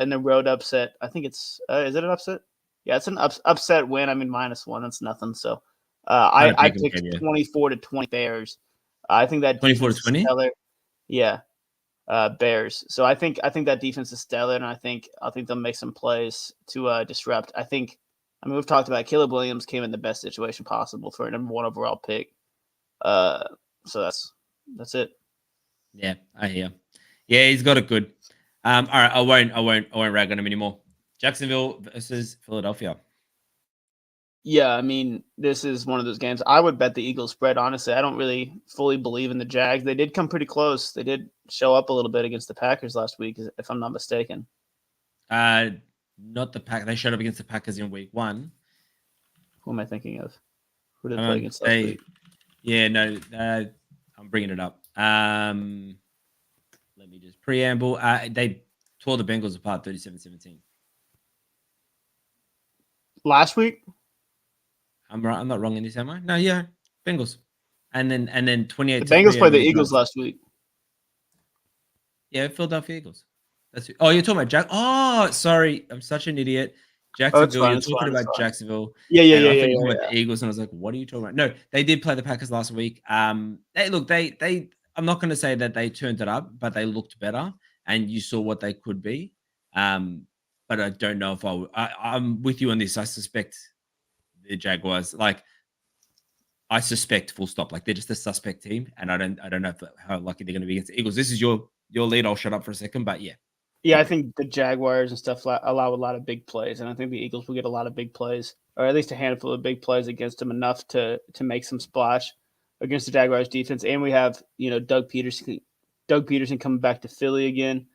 Speaker 2: in the road upset. I think it's is it an upset? Yeah, it's an upset win. I mean, -1, that's nothing. So I picked 24-20 Bears. I think that
Speaker 1: 24-20.
Speaker 2: Yeah. Bears. So I think that defense is stellar, and I think they'll make some plays to disrupt. I mean, we've talked about Caleb Williams came in the best situation possible for a number 1 overall pick. So that's it.
Speaker 1: Yeah, I hear. Yeah, he's got it good. All right, I won't rag on him anymore. Jacksonville versus Philadelphia.
Speaker 2: Yeah, I mean, this is one of those games. I would bet the Eagles spread, honestly. I don't really fully believe in the Jags. They did come pretty close. They did show up a little bit against the Packers last week, if I'm not mistaken.
Speaker 1: Not the Pack. They showed up against the Packers in week 1.
Speaker 2: Who am I thinking of? Who did they play against last week?
Speaker 1: Yeah, no. I'm bringing it up. Let me just preamble. They tore the Bengals apart 37-17.
Speaker 2: Last week?
Speaker 1: I'm right. I'm not wrong in this, am I? No, yeah, Bengals. And then 28.
Speaker 2: The Bengals played the Eagles last week.
Speaker 1: Yeah, Philadelphia Eagles. That's it. Oh, you're talking about Jack. Oh, sorry, I'm such an idiot. Jacksonville.
Speaker 2: fine,
Speaker 1: You're
Speaker 2: it's
Speaker 1: talking
Speaker 2: fine, it's
Speaker 1: about
Speaker 2: fine.
Speaker 1: Jacksonville.
Speaker 2: Yeah.
Speaker 1: And I thought you were talking
Speaker 2: Yeah.
Speaker 1: about the Eagles, and I was like, "What are you talking about?" No, they did play the Packers last week. They. I'm not going to say that they turned it up, but they looked better, and you saw what they could be. But I don't know if I'm with you on this. I suspect the Jaguars, like, I suspect, full stop. Like, they're just a suspect team, and I don't know how lucky they're going to be against the Eagles. This is your lead. I'll shut up for a second, but yeah.
Speaker 2: Yeah, I think the Jaguars and stuff allow a lot of big plays, and I think the Eagles will get a lot of big plays, or at least a handful of big plays against them, enough to make some splash against the Jaguars defense. And we have Doug Peterson coming back to Philly again.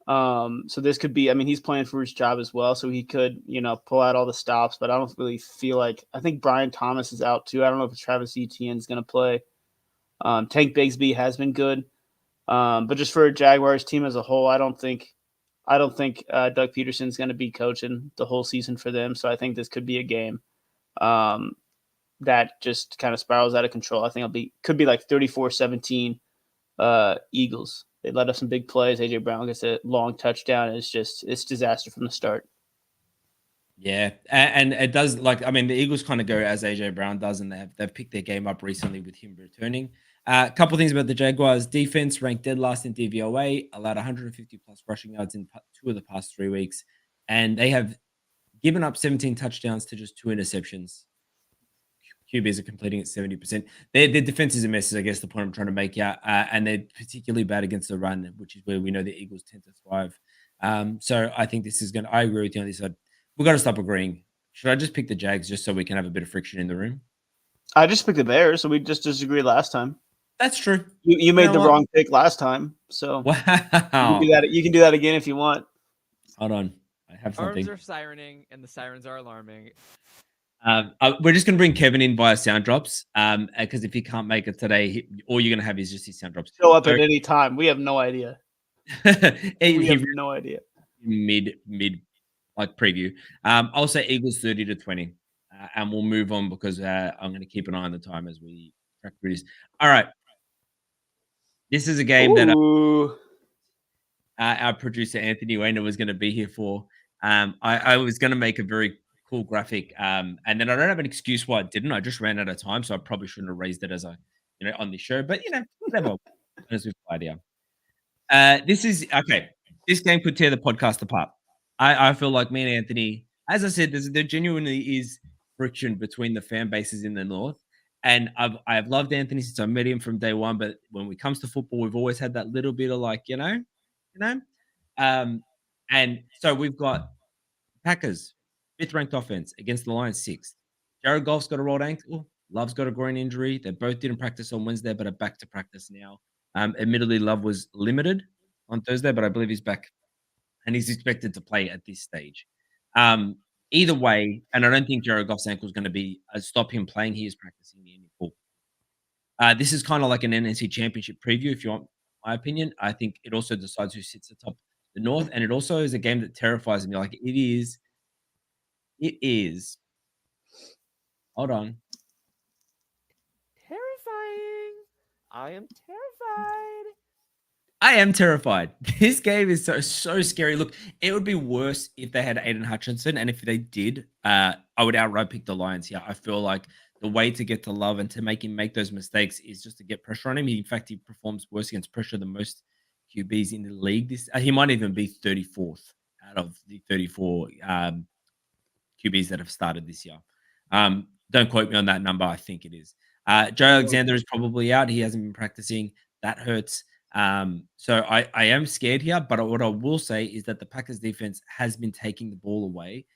Speaker 2: So this could be. I mean, he's playing for his job as well, so he could pull out all the stops. But I don't really feel like. I think Brian Thomas is out too. I don't know if Travis Etienne is going to play. Tank Bigsby has been good, but just for a Jaguars team as a whole, I don't think Doug Peterson's going to be coaching the whole season for them. So I think this could be a game that just kind of spirals out of control. I think could be like 34-17 Eagles. They let up some big plays. AJ Brown gets a long touchdown. It's disaster from the start.
Speaker 1: Yeah, and it does, like, I mean, the Eagles kind of go as AJ Brown does, and they've picked their game up recently with him returning. A couple things about the Jaguars defense: ranked dead last in DVOA, allowed 150 plus rushing yards in 2 of the past 3 weeks, and they have given up 17 touchdowns to just 2 interceptions. QBs are completing at 70%. Their defense is a mess, is I guess the point I'm trying to make. Yeah, and they're particularly bad against the run, which is where we know the Eagles tend to thrive. So I think this is going to. I agree with you on this side. We've got to stop agreeing. Should I just pick the Jags just so we can have a bit of friction in the room?
Speaker 2: I just picked the Bears, so we just disagreed last time.
Speaker 1: That's true.
Speaker 2: You made the wrong pick last time, so
Speaker 1: wow.
Speaker 2: You can do that again if you want.
Speaker 1: Hold on, I have something.
Speaker 3: Arms are sirening, and the sirens are alarming.
Speaker 1: We're just going to bring Kevin in via sound drops, because if he can't make it today, all you're going to have is just his sound drops.
Speaker 2: Show up at any time. We have no idea.
Speaker 1: we
Speaker 2: have no idea.
Speaker 1: Mid like preview. I'll say Eagles 30-20, and we'll move on because I'm going to keep an eye on the time as we track through this. All right, this is a game that our producer Anthony Weiner was going to be here for. I was going to make a very cool graphic, and then I don't have an excuse why I didn't. I just ran out of time, so I probably shouldn't have raised it as on the show. But whatever. As we've idea. This is okay. This game could tear the podcast apart. I feel like me and Anthony, as I said, there genuinely is friction between the fan bases in the North. And I've loved Anthony since I met him from day one. But when it comes to football, we've always had that little bit of like, and so we've got Packers, 5th ranked offense against the Lions, 6th. Jared Goff's got a rolled ankle. Love's got a groin injury. They both didn't practice on Wednesday, but are back to practice now. Admittedly, Love was limited on Thursday, but I believe he's back. And he's expected to play at this stage. Either way, and I don't think Jared Goff's ankle is going to be stop him playing. He is practicing the NFL. This is kind of like an NFC Championship preview, if you want my opinion. I think it also decides who sits atop the North, and it also is a game that terrifies me. Like it is. Hold on.
Speaker 3: Terrifying. I am terrified.
Speaker 1: I am terrified. This game is so scary. Look, it would be worse if they had Aiden Hutchinson, and if they did, I would outright pick the Lions here. I feel like the way to get to Love and to make him make those mistakes is just to get pressure on him. In fact, he performs worse against pressure than most QBs in the league. He might even be 34th out of the 34 QBs that have started this year. Don't quote me on that number. I think it is. Joe Alexander is probably out. He hasn't been practicing. That hurts. So I am scared here, but what I will say is that the Packers defense has been taking the ball away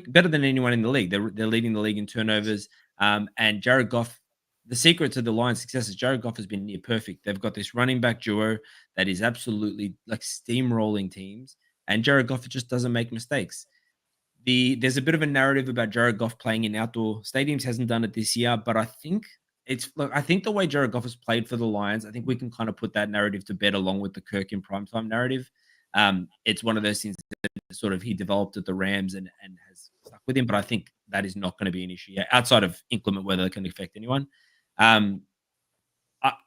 Speaker 1: better than anyone in the league. They're leading the league in turnovers. And Jared Goff, the secret to the Lions' success is Jared Goff has been near perfect. They've got this running back duo that is absolutely like steamrolling teams, and Jared Goff just doesn't make mistakes. There's a bit of a narrative about Jared Goff playing in outdoor stadiums. Hasn't done it this year, but I think it's look, I think the way Jared Goff has played for the Lions, I think we can kind of put that narrative to bed along with the Kirk in primetime narrative. It's one of those things that sort of he developed at the Rams and has stuck with him, but I think that is not going to be an issue outside of inclement weather that can affect anyone. Um,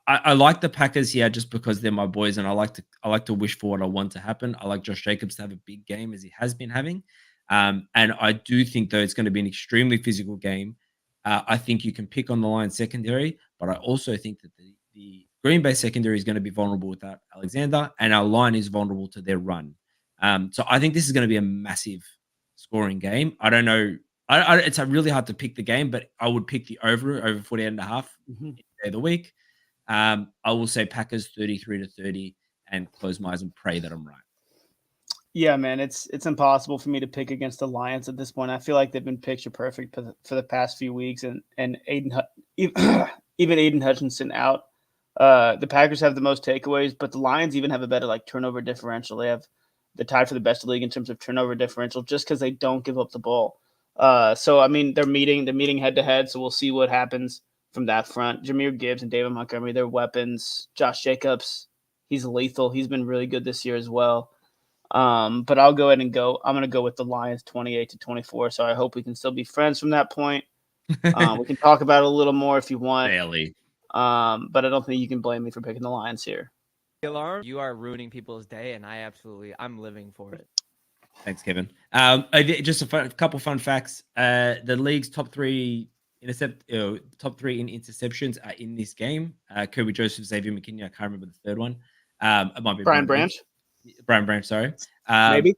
Speaker 1: I like the Packers here just because they're my boys, and I like to wish for what I want to happen. I like Josh Jacobs to have a big game as he has been having, and I do think though it's going to be an extremely physical game. I think you can pick on the Lions secondary, but I also think that the Green Bay secondary is going to be vulnerable without Alexander, and our line is vulnerable to their run. So I think this is going to be a massive scoring game. I don't know. It's really hard to pick the game, but I would pick the over 48.5 day of the week. I will say Packers 33-30 and close my eyes and pray that I'm right.
Speaker 2: Yeah, man, it's impossible for me to pick against the Lions at this point. I feel like they've been picture perfect for the past few weeks, and even Aiden Hutchinson out. The Packers have the most takeaways, but the Lions even have a better like turnover differential. They have the tied for the best league in terms of turnover differential, just because they don't give up the ball. So I mean, they're meeting head to head. So we'll see what happens from that front. Jahmyr Gibbs and David Montgomery, they're weapons. Josh Jacobs, he's lethal. He's been really good this year as well. But I'll go ahead and I'm going to go with the Lions 28-24. So I hope we can still be friends from that point. We can talk about it a little more if you want.
Speaker 1: Barely.
Speaker 2: But I don't think you can blame me for picking the Lions here.
Speaker 3: Alarm, you are ruining people's day, and I'm living for it.
Speaker 1: Thanks, Kevin. Just a couple fun facts. The league's top three in interceptions are in this game. Kirby Joseph, Xavier McKinney. I can't remember the third one. It might be
Speaker 2: Brian Branch.
Speaker 1: Brian Branch, sorry.
Speaker 2: Maybe.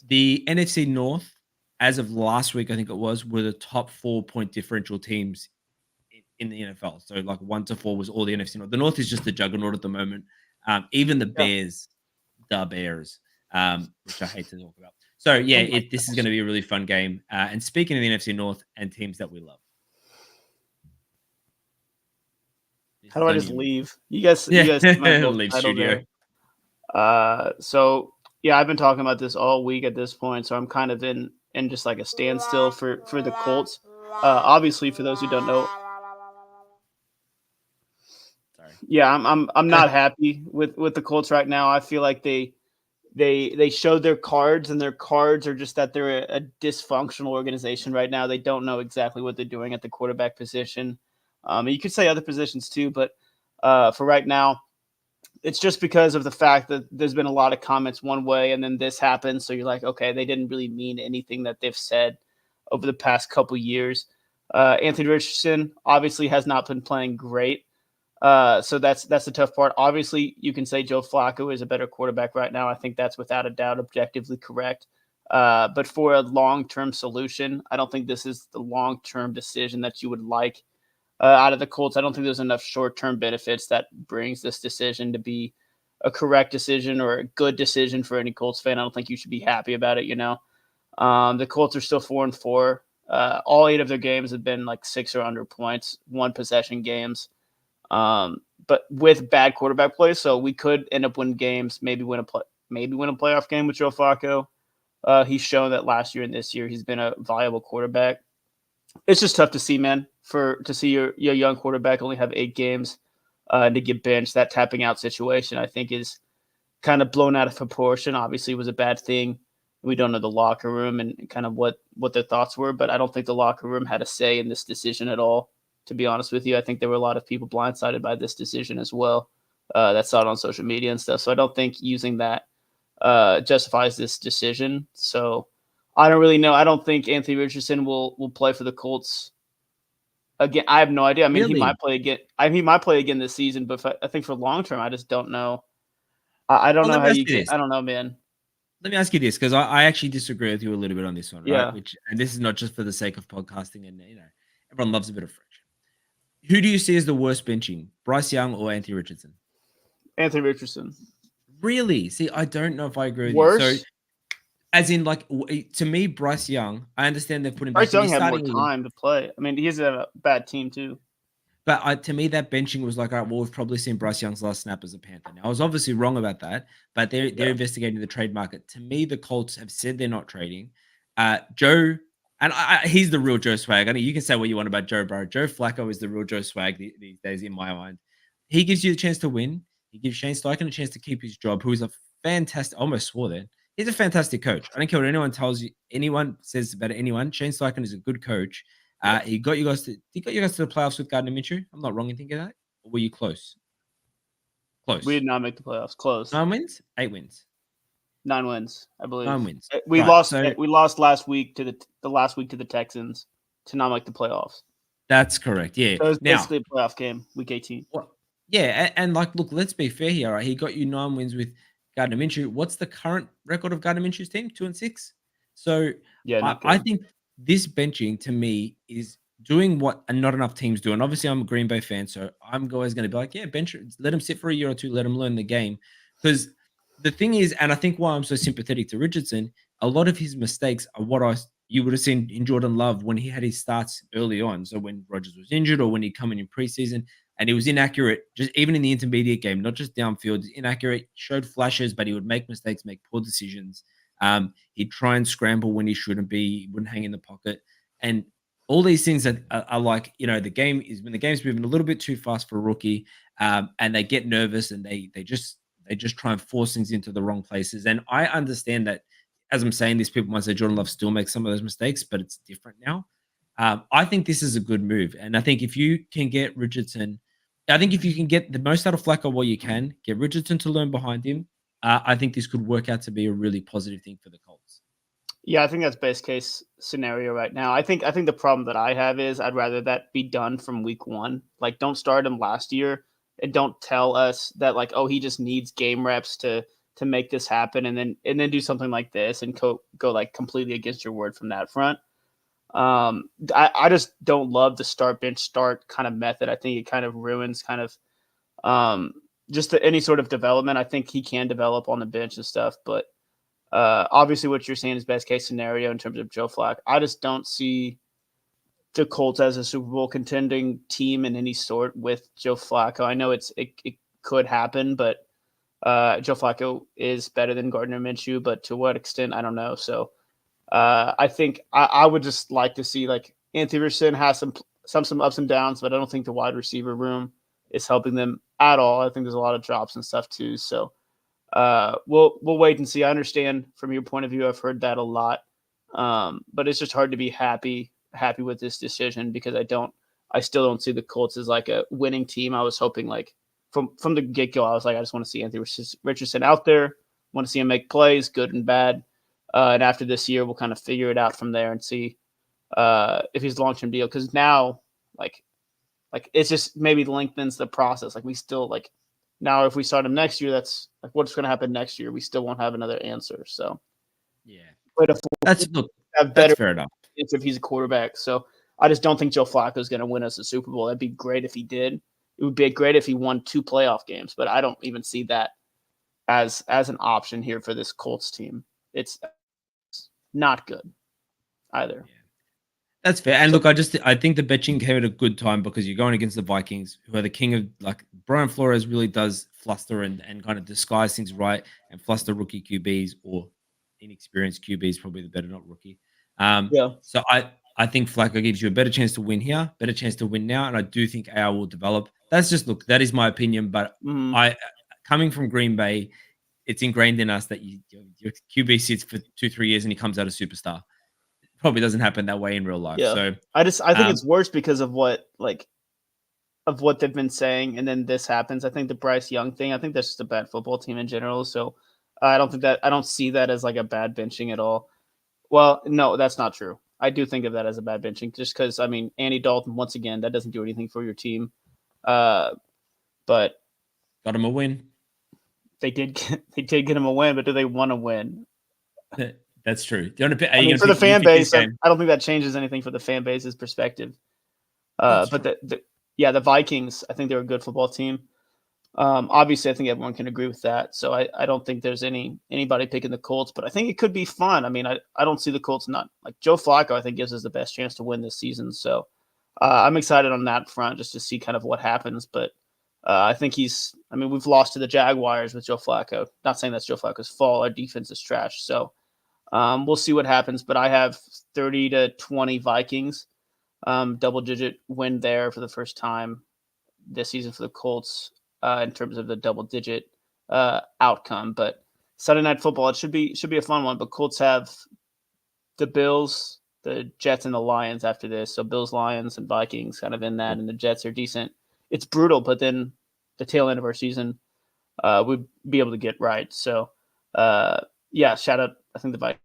Speaker 1: The NFC North, as of last week, I think it was, were the top 4-point differential teams in the NFL. So like 1 to 4 was all the NFC North. The North is just a juggernaut at the moment. Even the Bears, which I hate to talk about. So yeah, this is going to be a really fun game. And speaking of the NFC North and teams that we love.
Speaker 2: How do I just leave? You guys
Speaker 1: leave studio.
Speaker 2: So yeah, I've been talking about this all week at this point, so I'm kind of in just like a standstill for the Colts. Obviously, for those who don't know, sorry. Yeah, I'm not happy with the Colts right now. I feel like they showed their cards, and their cards are just that they're a dysfunctional organization right now. They don't know exactly what they're doing at the quarterback position. You could say other positions too, but for right now, it's just because of the fact that there's been a lot of comments one way, and then this happens. So you're like, okay, they didn't really mean anything that they've said over the past couple years. Anthony Richardson obviously has not been playing great. So that's the tough part. Obviously, you can say Joe Flacco is a better quarterback right now. I think that's without a doubt objectively correct. But for a long-term solution, I don't think this is the long-term decision that you would like out of the Colts. I don't think there's enough short-term benefits that brings this decision to be a correct decision or a good decision for any Colts fan. I don't think you should be happy about it, The Colts are still 4-4. All 8 of their games have been like 6 or under points, 1 possession games. But with bad quarterback play, so we could end up winning games, maybe win a playoff game with Joe Flacco. He's shown that last year and this year he's been a viable quarterback. It's just tough to see, man, to see your young quarterback only have 8 games to get benched. That tapping out situation, I think, is kind of blown out of proportion. Obviously, it was a bad thing. We don't know the locker room and kind of what their thoughts were, but I don't think the locker room had a say in this decision at all. To be honest with you, I think there were a lot of people blindsided by this decision as well. That saw it on social media and stuff. So I don't think using that justifies this decision. So I don't really know. I don't think Anthony Richardson will play for the Colts again. I have no idea. I mean,
Speaker 1: Really?
Speaker 2: he might play again. He might play again this season, but I think for long term, I just don't know. I don't know how you can. I don't know, man.
Speaker 1: Let me ask you this, because I actually disagree with you a little bit on this one, right?
Speaker 2: Yeah.
Speaker 1: And this is not just for the sake of podcasting, and everyone loves a bit of friction. Who do you see as the worst benching, Bryce Young or Anthony Richardson?
Speaker 2: Anthony Richardson.
Speaker 1: Really? See, I don't know if I agree with
Speaker 2: Worse?
Speaker 1: you. So, as in, like, to me, Bryce Young, I understand they've put him
Speaker 2: Bryce
Speaker 1: back.
Speaker 2: Young had more time to play. I mean, he's a bad team too.
Speaker 1: But to me, that benching was like, all right, well, we've probably seen Bryce Young's last snap as a Panther. Now, I was obviously wrong about that, but they're investigating the trade market. To me, the Colts have said they're not trading. Joe And he's the real Joe Swag. I mean, you can say what you want about Joe Burrow. Joe Flacco is the real Joe Swag these days, in my mind. He gives you a chance to win. He gives Shane Steichen a chance to keep his job, who is a fantastic, I almost swore then. He's a fantastic coach. I don't care what anyone tells you, anyone says about anyone. Shane Steichen is a good coach. He got you guys to the playoffs with Gardner Minshew. I'm not wrong in thinking that. Or were you close? Close.
Speaker 2: We did not make the playoffs. Close.
Speaker 1: 9 wins, 8 wins.
Speaker 2: 9 wins, I believe.
Speaker 1: 9 wins.
Speaker 2: We
Speaker 1: Right,
Speaker 2: lost.
Speaker 1: so-
Speaker 2: We lost last week to the last week to the Texans to not make the playoffs.
Speaker 1: That's correct. Yeah.
Speaker 2: So it was
Speaker 1: Now,
Speaker 2: basically a playoff game, week 18.
Speaker 1: well, yeah, and like, look, let's be fair here. Right? He got you 9 wins with Gardner Minshew. What's the current record of Gardner Minshew's team? 2-6. So
Speaker 2: Yeah,
Speaker 1: I think this benching to me is doing what not enough teams do. And obviously, I'm a Green Bay fan, so I'm always going to be like, yeah, bench, let him sit for a year or two, let him learn the game. Because the thing is, and I think why I'm so sympathetic to Richardson, a lot of his mistakes are what you would have seen in Jordan Love when he had his starts early on. So when Rodgers was injured or when he'd come in preseason and he was inaccurate, just even in the intermediate game, not just downfield, inaccurate, showed flashes, but he would make mistakes, make poor decisions. He'd try and scramble when he shouldn't be, he wouldn't hang in the pocket. And all these things that are like, the game is when the game's moving a little bit too fast for a rookie, and they get nervous and they just try and force things into the wrong places. And I understand that, as I'm saying this, people might say Jordan Love still makes some of those mistakes, but it's different now. I think this is a good move. And I think if you can get Richardson, I think if you can get the most out of Flacco while you can, get Richardson to learn behind him, I think this could work out to be a really positive thing for the Colts.
Speaker 2: Yeah, I think that's best case scenario right now. I think the problem that I have is I'd rather that be done from week 1. Like, don't start him last year and don't tell us that, like, oh, he just needs game reps to make this happen, and then do something like this and go like completely against your word from that front. I just don't love the start bench start kind of method. I think it kind of ruins kind of just any sort of development. I think he can develop on the bench and stuff, but obviously what you're saying is best case scenario in terms of Joe Flacco. I just don't see the Colts as a Super Bowl contending team in any sort with Joe Flacco. I know it could happen, but Joe Flacco is better than Gardner Minshew, but to what extent, I don't know. So I think I would just like to see, like, Anthony Richardson has some ups and downs, but I don't think the wide receiver room is helping them at all. I think there's a lot of drops and stuff too. So we'll wait and see. I understand from your point of view. I've heard that a lot, but it's just hard to be happy with this decision because I still don't see the Colts as like a winning team. I was hoping, like, from the get-go, I was like, I just want to see Anthony Richardson out there, want to see him make plays, good and bad. And after this year, we'll kind of figure it out from there and see if he's a long-term deal. Because now, like it's just maybe lengthens the process. Like, we still, like, now if we start him next year, that's like what's going to happen next year. We still won't have another answer. So
Speaker 1: Yeah.
Speaker 2: but
Speaker 1: That's fair enough.
Speaker 2: if he's a quarterback. So I just don't think Joe Flacco is going to win us a Super Bowl. That'd be great if he did. It would be great if he won 2 playoff games, but I don't even see that as an option here for this Colts team. It's not good either.
Speaker 1: Yeah. That's fair. And look, I think the betting came at a good time because you're going against the Vikings, who are the king of, like, Brian Flores really does fluster and kind of disguise things right and fluster rookie QBs, or inexperienced QBs, probably the better, not rookie. So I think Flacco gives you a better chance to win here, better chance to win now, and I do think AR will develop. That is my opinion, but I, coming from Green Bay, it's ingrained in us that your QB sits for 2-3 years and he comes out a superstar. It probably doesn't happen that way in real life.
Speaker 2: Yeah.
Speaker 1: So
Speaker 2: I think it's worse because of what they've been saying, and then this happens. I think the Bryce Young thing, I think that's just a bad football team in general. So I don't see that as like a bad benching at all. Well, no, that's not true. I do think of that as a bad benching just because, I mean, Andy Dalton, once again, that doesn't do anything for your team. But
Speaker 1: got him a win.
Speaker 2: they did get him a win, but do they want to win?
Speaker 1: That's true.
Speaker 2: For the fan base, I don't think that changes anything for the fan base's perspective. But the Vikings, I think they're a good football team. Obviously, I think everyone can agree with that. So I don't think there's anybody picking the Colts, but I think it could be fun. I mean, I don't see the Colts not like Joe Flacco. I think gives us the best chance to win this season. So I'm excited on that front just to see kind of what happens. But I think we've lost to the Jaguars with Joe Flacco. Not saying that's Joe Flacco's fault. Our defense is trash. So We'll see what happens, but I have 30-20 Vikings, double-digit win there for the first time this season for the Colts in terms of the double-digit outcome. But Sunday Night Football, it should be a fun one. But Colts have the Bills, the Jets, and the Lions after this. So Bills, Lions, and Vikings kind of in that, and the Jets are decent. It's brutal, but then the tail end of our season, we'd be able to get right. So, yeah, shout out. I think the Vikings.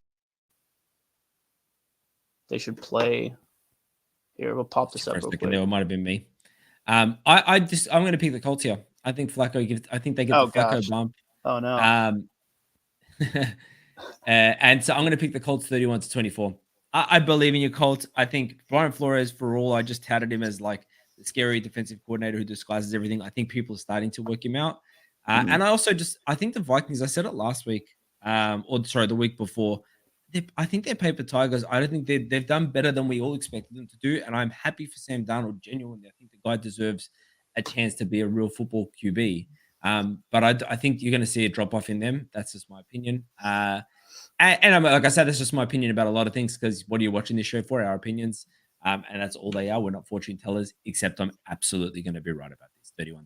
Speaker 2: They should play. Here, we'll pop this up real quick.
Speaker 1: It might have been me. I'm going to pick the Colts here. I think Flacco they get the Flacco bump.
Speaker 2: Oh no.
Speaker 1: And so I'm going to pick the Colts 31-24. I believe in your Colts. I think Brian Flores, for all I just touted him as like the scary defensive coordinator who disguises everything. I think people are starting to work him out. And I think the Vikings, I said it last week, the week before. I think they're paper tigers. I don't think they've done better than we all expected them to do. And I'm happy for Sam Darnold. Genuinely, I think the guy deserves a chance to be a real football QB. But I think you're going to see a drop off in them. That's just my opinion. And like I said, that's just my opinion about a lot of things, because what are you watching this show for? Our opinions. And that's all they are. We're not fortune tellers, except I'm absolutely going to be right about this. 31-24.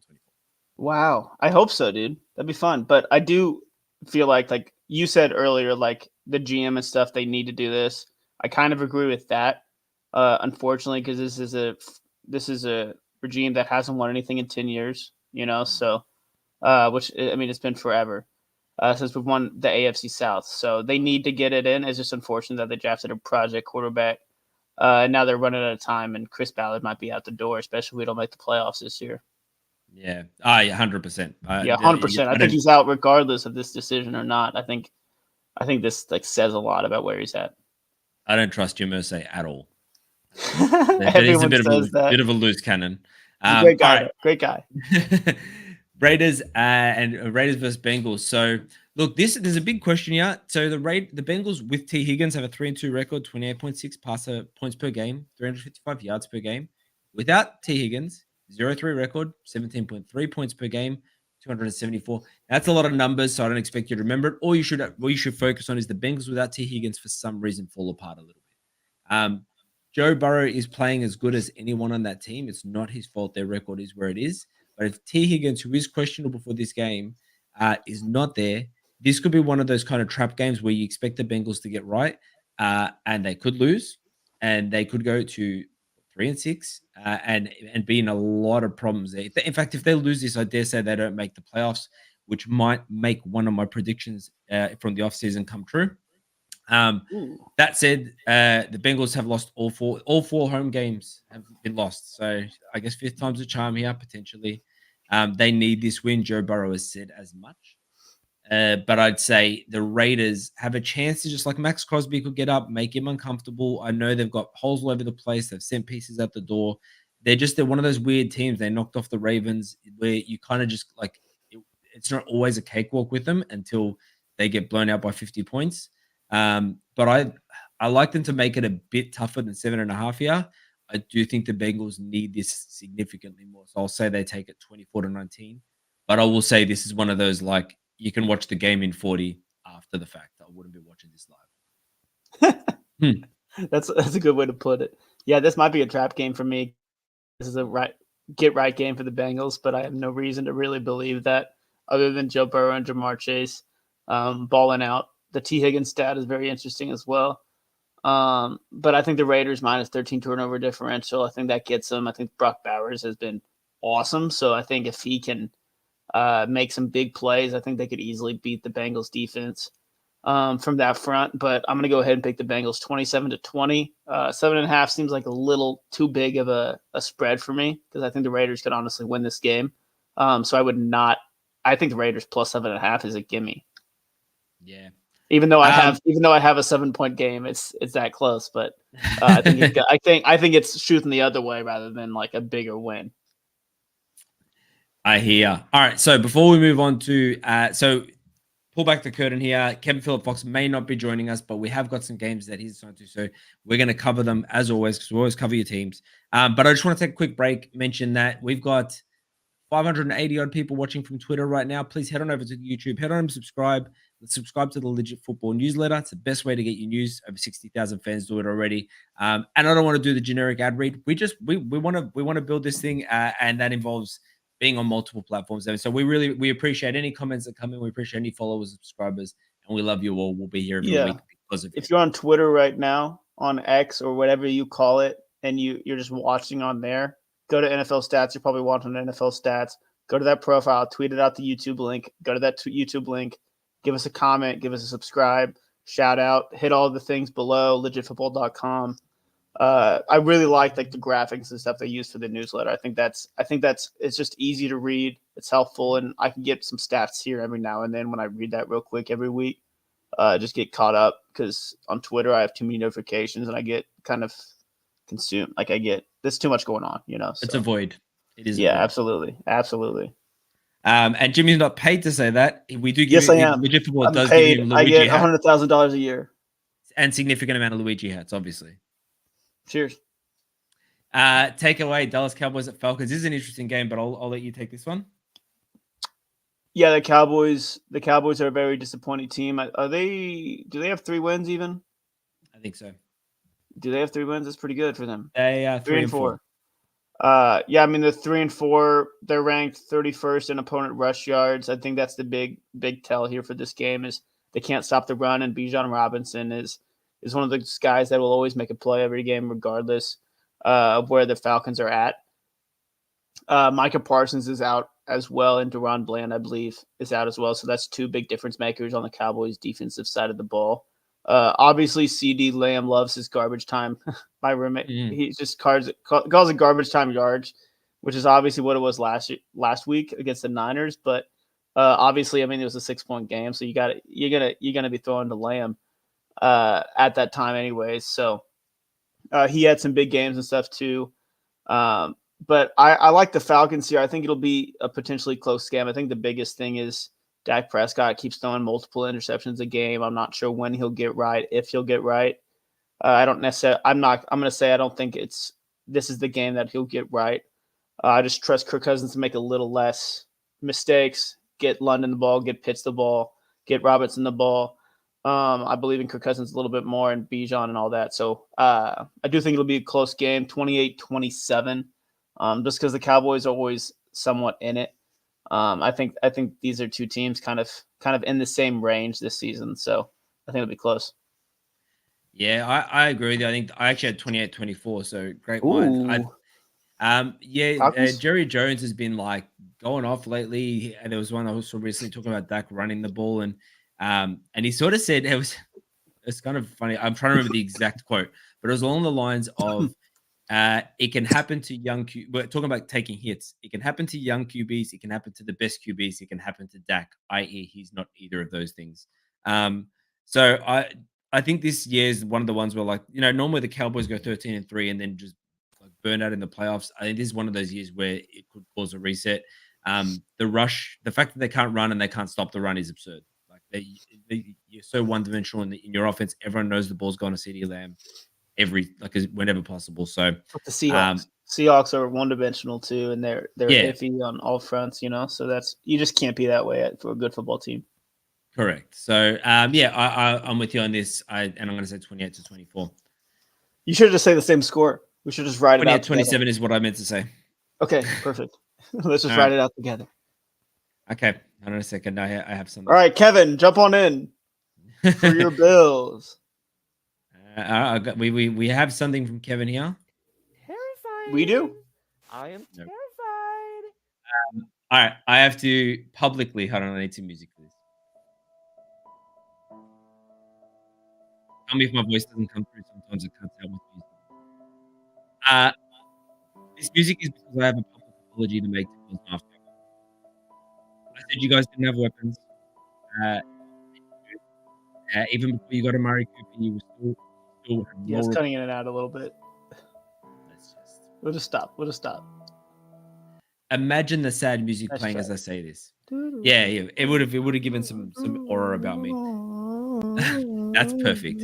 Speaker 2: Wow. I hope so, dude. That'd be fun. But I do feel like you said earlier, like the GM and stuff, they need to do this. I kind of agree with that. Unfortunately, because this is a regime that hasn't won anything in 10 years, so which, I mean, it's been forever since we've won the AFC South. So they need to get it in. It's just unfortunate that they drafted a project quarterback. And now they're running out of time, and Chris Ballard might be out the door, especially if we don't make the playoffs this year.
Speaker 1: Yeah, 100%.
Speaker 2: 100%. I think he's out regardless of this decision or not. I think this says a lot about where he's at.
Speaker 1: I don't trust Jim Irsay at all.
Speaker 2: Everyone says that.
Speaker 1: Bit of a loose cannon.
Speaker 2: Great guy. Right. Great guy.
Speaker 1: Raiders Raiders versus Bengals. So look, there's a big question here. So the Bengals with T. Higgins have a 3-2 record, 28.6 passer points per game, 355 yards per game. Without T. Higgins, 0-3 record, 17.3 points per game, 274. That's a lot of numbers, so I don't expect you to remember it. All you should focus on is the Bengals without T. Higgins for some reason fall apart a little bit. Joe Burrow is playing as good as anyone on that team. It's not his fault their record is where it is. But if T. Higgins, who is questionable for this game, is not there, this could be one of those kind of trap games where you expect the Bengals to get right, and they could lose, and they could go to 3-6, and be in a lot of problems there. In fact, if they lose this, I dare say they don't make the playoffs, which might make one of my predictions from the offseason come true. That said, the Bengals have lost all four home games have been lost. So I guess fifth time's a charm here, potentially. They need this win. Joe Burrow has said as much. But I'd say the Raiders have a chance to, just like Max Crosby could get up, make him uncomfortable. I know they've got holes all over the place. They've sent pieces out the door. They're one of those weird teams. They knocked off the Ravens where you kind of just like, it's not always a cakewalk with them until they get blown out by 50 points. But I like them to make it a bit tougher than 7.5 here. I do think the Bengals need this significantly more. So I'll say they take it 24-19. But I will say this is one of those, like, you can watch the game in 40 after the fact. I wouldn't be watching this live.
Speaker 2: That's a good way to put it. Yeah, this might be a trap game for me. This is a get right game for the Bengals, but I have no reason to really believe that other than Joe Burrow and Jamar Chase balling out. The T. Higgins stat is very interesting as well. But I think the Raiders minus 13 turnover differential, I think that gets them. I think Brock Bowers has been awesome. So I think if he can make some big plays, I think they could easily beat the Bengals defense from that front. But I'm going to go ahead and pick the Bengals 27-20. 7.5 seems like a little too big of a spread for me because I think the Raiders could honestly win this game. So I think the Raiders plus 7.5 is a gimme.
Speaker 1: Yeah.
Speaker 2: Even though I have a 7-point game, it's that close. But I think it's shooting the other way rather than like a bigger win.
Speaker 1: I hear. All right. So before we move on to pull back the curtain here. Kevin Phillip Fox may not be joining us, but we have got some games that he's assigned to. So we're going to cover them as always, because we always cover your teams. But I just want to take a quick break, mention that we've got 580 odd people watching from Twitter right now. Please head on over to YouTube, head on and subscribe. subscribe to the Legit Football newsletter. It's the best way to get your news. Over 60,000 fans do it already. And I don't want to do the generic ad read. We want to build this thing, and that involves being on multiple platforms. And so we appreciate any comments that come in. We appreciate any followers, subscribers, and we love you all. We'll be here every week because of you.
Speaker 2: If you're on Twitter right now, on X or whatever you call it, and you're just watching on there, go to NFL Stats. You're probably watching NFL Stats. Go to that profile, tweet it out the YouTube link. Go to that YouTube link. Give us a comment. Give us a subscribe. Shout out. Hit all the things below. Legitfootball.com. I really like the graphics and stuff they use for the newsletter. I think that's it's just easy to read. It's helpful, and I can get some stats here every now and then when I read that real quick every week. Just get caught up because on Twitter I have too many notifications and I get kind of consumed. Like there's too much going on, So.
Speaker 1: It's a void. It is.
Speaker 2: Yeah, absolutely.
Speaker 1: And Jimmy's not paid to say that. We do give.
Speaker 2: Yes, I am.
Speaker 1: Legit Football
Speaker 2: I'm
Speaker 1: does
Speaker 2: paid.
Speaker 1: give him
Speaker 2: I
Speaker 1: Luigi
Speaker 2: get
Speaker 1: hat
Speaker 2: $100,000 a year.
Speaker 1: and significant amount of Luigi hats, obviously.
Speaker 2: Cheers.
Speaker 1: Take away Dallas Cowboys at Falcons. This is an interesting game, but I'll let you take this one.
Speaker 2: Yeah, the Cowboys are a very disappointing team. Do they have 3 wins even?
Speaker 1: I think so.
Speaker 2: Do they have 3 wins? That's pretty good for them.
Speaker 1: They are 3 and 4.
Speaker 2: Yeah, I mean, they're 3 and 4. They're ranked 31st in opponent rush yards. I think that's the big tell here for this game is they can't stop the run, and Bijan Robinson is one of those guys that will always make a play every game, regardless of where the Falcons are at. Micah Parsons is out as well, and Deron Bland, I believe, is out as well. So that's 2 big difference makers on the Cowboys' defensive side of the ball. Obviously, CD Lamb loves his garbage time. My roommate, he just calls it garbage time yards, which is obviously what it was last week against the Niners. But obviously, I mean, it was a 6-point game, so you're gonna be throwing to Lamb at that time, anyways. So he had some big games and stuff too. But I like the Falcons here. I think it'll be a potentially close game. I think the biggest thing is Dak Prescott keeps throwing multiple interceptions a game. I'm not sure when he'll get right, if he'll get right. I don't necessarily. I'm going to say I don't think this is the game that he'll get right. I just trust Kirk Cousins to make a little less mistakes, get London the ball, get Pitts the ball, get Robinson the ball. I believe in Kirk Cousins a little bit more and Bijan and all that. So I do think it'll be a close game, 28-27. Just because the Cowboys are always somewhat in it. I think these are 2 teams kind of in the same range this season. So I think it'll be close.
Speaker 1: Yeah, I agree with you. I think I actually had 28-24, so great mind. Jerry Jones has been going off lately. And there was one I was recently talking about Dak running the ball, and he sort of said it's kind of funny. I'm trying to remember the exact quote, but it was along the lines of it can happen to young we're talking about taking hits. It can happen to young QBs. It can happen to the best QBs. It can happen to Dak, i.e. he's not either of those things. So I think this year is one of the ones where normally the Cowboys go 13-3 and then just burn out in the playoffs. I think this is one of those years where it could cause a reset. The fact that they can't run and they can't stop the run is absurd. You're so one-dimensional in your offense. Everyone knows the ball's going to CeeDee Lamb whenever possible. So
Speaker 2: but the Seahawks are one-dimensional too, and they're iffy on all fronts. So you just can't be that way for a good football team.
Speaker 1: Correct. So I'm with you on this. And I'm going to say 28-24.
Speaker 2: You should just say the same score. We should just write it out.
Speaker 1: 27 is what I meant to say.
Speaker 2: Okay, perfect. Let's just write it out together.
Speaker 1: Okay, hold on a second. I have something.
Speaker 2: All right, Kevin, jump on in for your Bills.
Speaker 1: We have something from Kevin here.
Speaker 3: Terrified.
Speaker 2: We do.
Speaker 3: I am terrified.
Speaker 1: All right, I have to publicly. Hold on, I need some music for this. Tell me if my voice doesn't come through. Sometimes it cuts out with music. This music is because I have a public apology to make to Bills Mafia. I said you guys didn't have weapons. Even before you got Amari Cooper, you were still
Speaker 2: Yeah, it's cutting in and out a little bit. We'll just stop.
Speaker 1: Imagine the sad music playing as I say this. Yeah, it would have given some aura about me. That's perfect.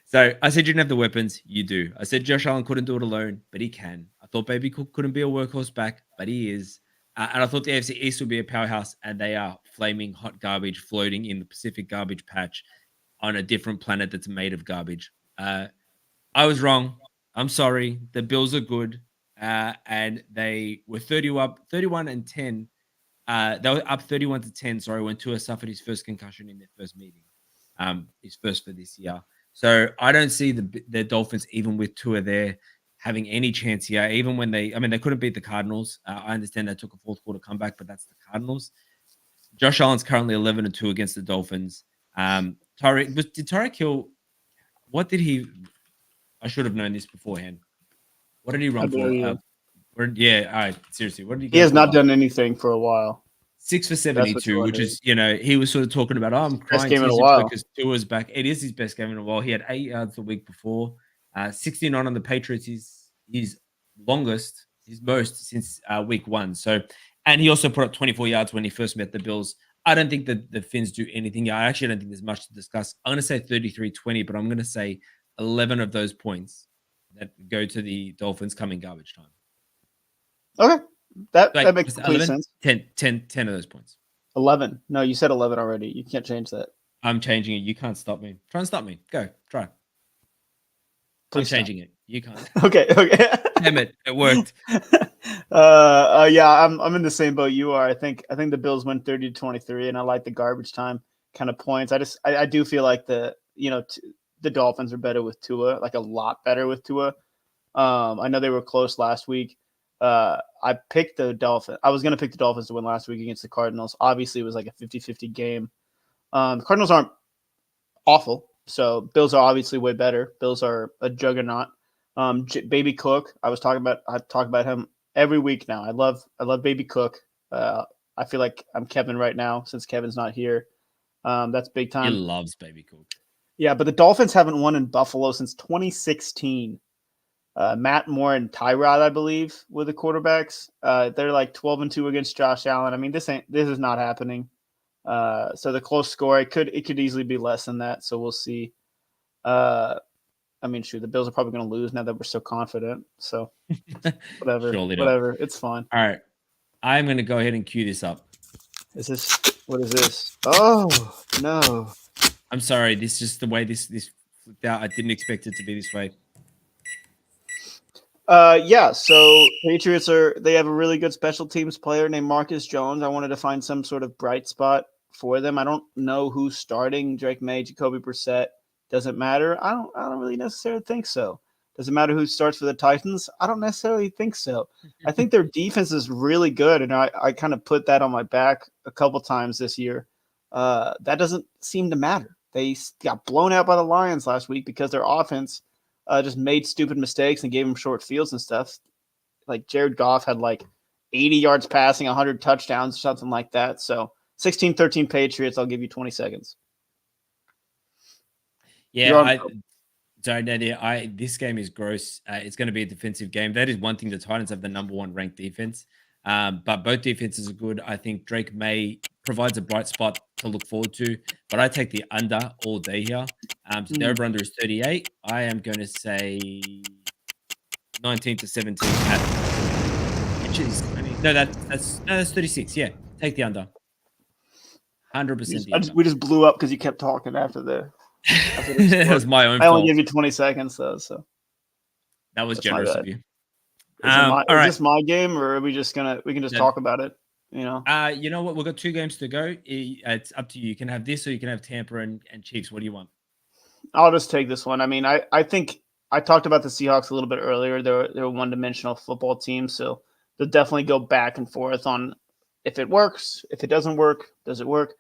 Speaker 1: So I said you didn't have the weapons. You do. I said Josh Allen couldn't do it alone, but he can. I thought Baby Cook couldn't be a workhorse back, but he is. And I thought the AFC East would be a powerhouse, and they are flaming hot garbage floating in the Pacific garbage patch on a different planet that's made of garbage. I was wrong. I'm sorry. The Bills are good. And they were 31 and 10. They were up 31 to 10, sorry, when Tua suffered his first concussion in their first meeting. His first for this year. So I don't see the Dolphins, even with Tua there, having any chance here. Even when they couldn't beat the Cardinals. I understand they took a fourth quarter comeback, but that's the Cardinals. Josh Allen's currently 11 and 2 against the Dolphins. Did Tyreek Hill? What did he? I should have known this beforehand. What did he run for? All right. Seriously, what did he?
Speaker 2: He has not done anything for a while.
Speaker 1: 6 for 72, which is, he was sort of talking about, I'm crying
Speaker 2: game in a while
Speaker 1: because Tua's back. It is his best game in a while. He had 8 yards the week before. 69 on the Patriots is his longest, his most since week 1. So, and he also put up 24 yards when he first met the Bills. I don't think that the Finns do anything. I actually don't think there's much to discuss. I'm going to say 33-20, but I'm going to say 11 of those points that go to the Dolphins come in garbage time.
Speaker 2: Okay. That makes complete
Speaker 1: 11,
Speaker 2: sense.
Speaker 1: 10 of those points.
Speaker 2: 11. No, you said 11 already. You can't change that.
Speaker 1: I'm changing it. You can't stop me. Try and stop me. Go. Try.
Speaker 2: Please
Speaker 1: I'm changing it. You can't.
Speaker 2: Okay.
Speaker 1: Damn it. It worked.
Speaker 2: Yeah, I'm in the same boat you are. I think the Bills win 30-23, and I like the garbage time kind of points. I do feel like the Dolphins are better with Tua, like a lot better with Tua. I know they were close last week. I picked the Dolphins. I was going to pick the Dolphins to win last week against the Cardinals. Obviously, it was like a 50-50 game. The Cardinals aren't awful, so Bills are obviously way better. Bills are a juggernaut. Baby Cook, I talk about him every week now. I love Baby Cook. I feel like I'm Kevin right now since Kevin's not here. That's big time.
Speaker 1: He loves Baby Cook.
Speaker 2: Yeah, but the Dolphins haven't won in Buffalo since 2016. Matt Moore and Tyrod, I believe, were the quarterbacks. They're like 12-2 against Josh Allen. I mean, this is not happening. So the close score, it could easily be less than that. So we'll see. The Bills are probably going to lose now that we're so confident. So whatever, it's fine.
Speaker 1: All right, I'm going to go ahead and cue this up.
Speaker 2: What is this? Oh no!
Speaker 1: I'm sorry. This is just the way this flipped out. I didn't expect it to be this way.
Speaker 2: So Patriots they have a really good special teams player named Marcus Jones. I wanted to find some sort of bright spot for them. I don't know who's starting. Drake May, Jacoby Brissett. Doesn't matter. I don't really necessarily think so. Does it matter who starts for the Titans? I don't necessarily think so. I think their defense is really good, and I kind of put that on my back a couple times this year. That doesn't seem to matter. They got blown out by the Lions last week because their offense just made stupid mistakes and gave them short fields and stuff. Like Jared Goff had like 80 yards passing, 100 touchdowns or something like that. So 16-13 Patriots, I'll give you 20 seconds.
Speaker 1: Yeah, this game is gross. It's going to be a defensive game. That is one thing. The Titans have the number 1 ranked defense, but both defenses are good. I think Drake May provides a bright spot to look forward to, but I take the under all day here. So the over-under is 38. I am going to say 19-17. That's 36. Yeah, take the under. 100%.
Speaker 2: We just blew up because you kept talking after the.
Speaker 1: It was my own fault.
Speaker 2: I only gave you 20 seconds though, so
Speaker 1: that was generous of you.
Speaker 2: Is this my game, or are we just we can just talk about it? You
Speaker 1: know what? We've got 2 games to go. It's up to you. You can have this, or you can have Tampa and Chiefs. What do you want?
Speaker 2: I'll just take this one. I mean, I think I talked about the Seahawks a little bit earlier. They're a one-dimensional football team, so they'll definitely go back and forth on if it works, if it doesn't work, does it work?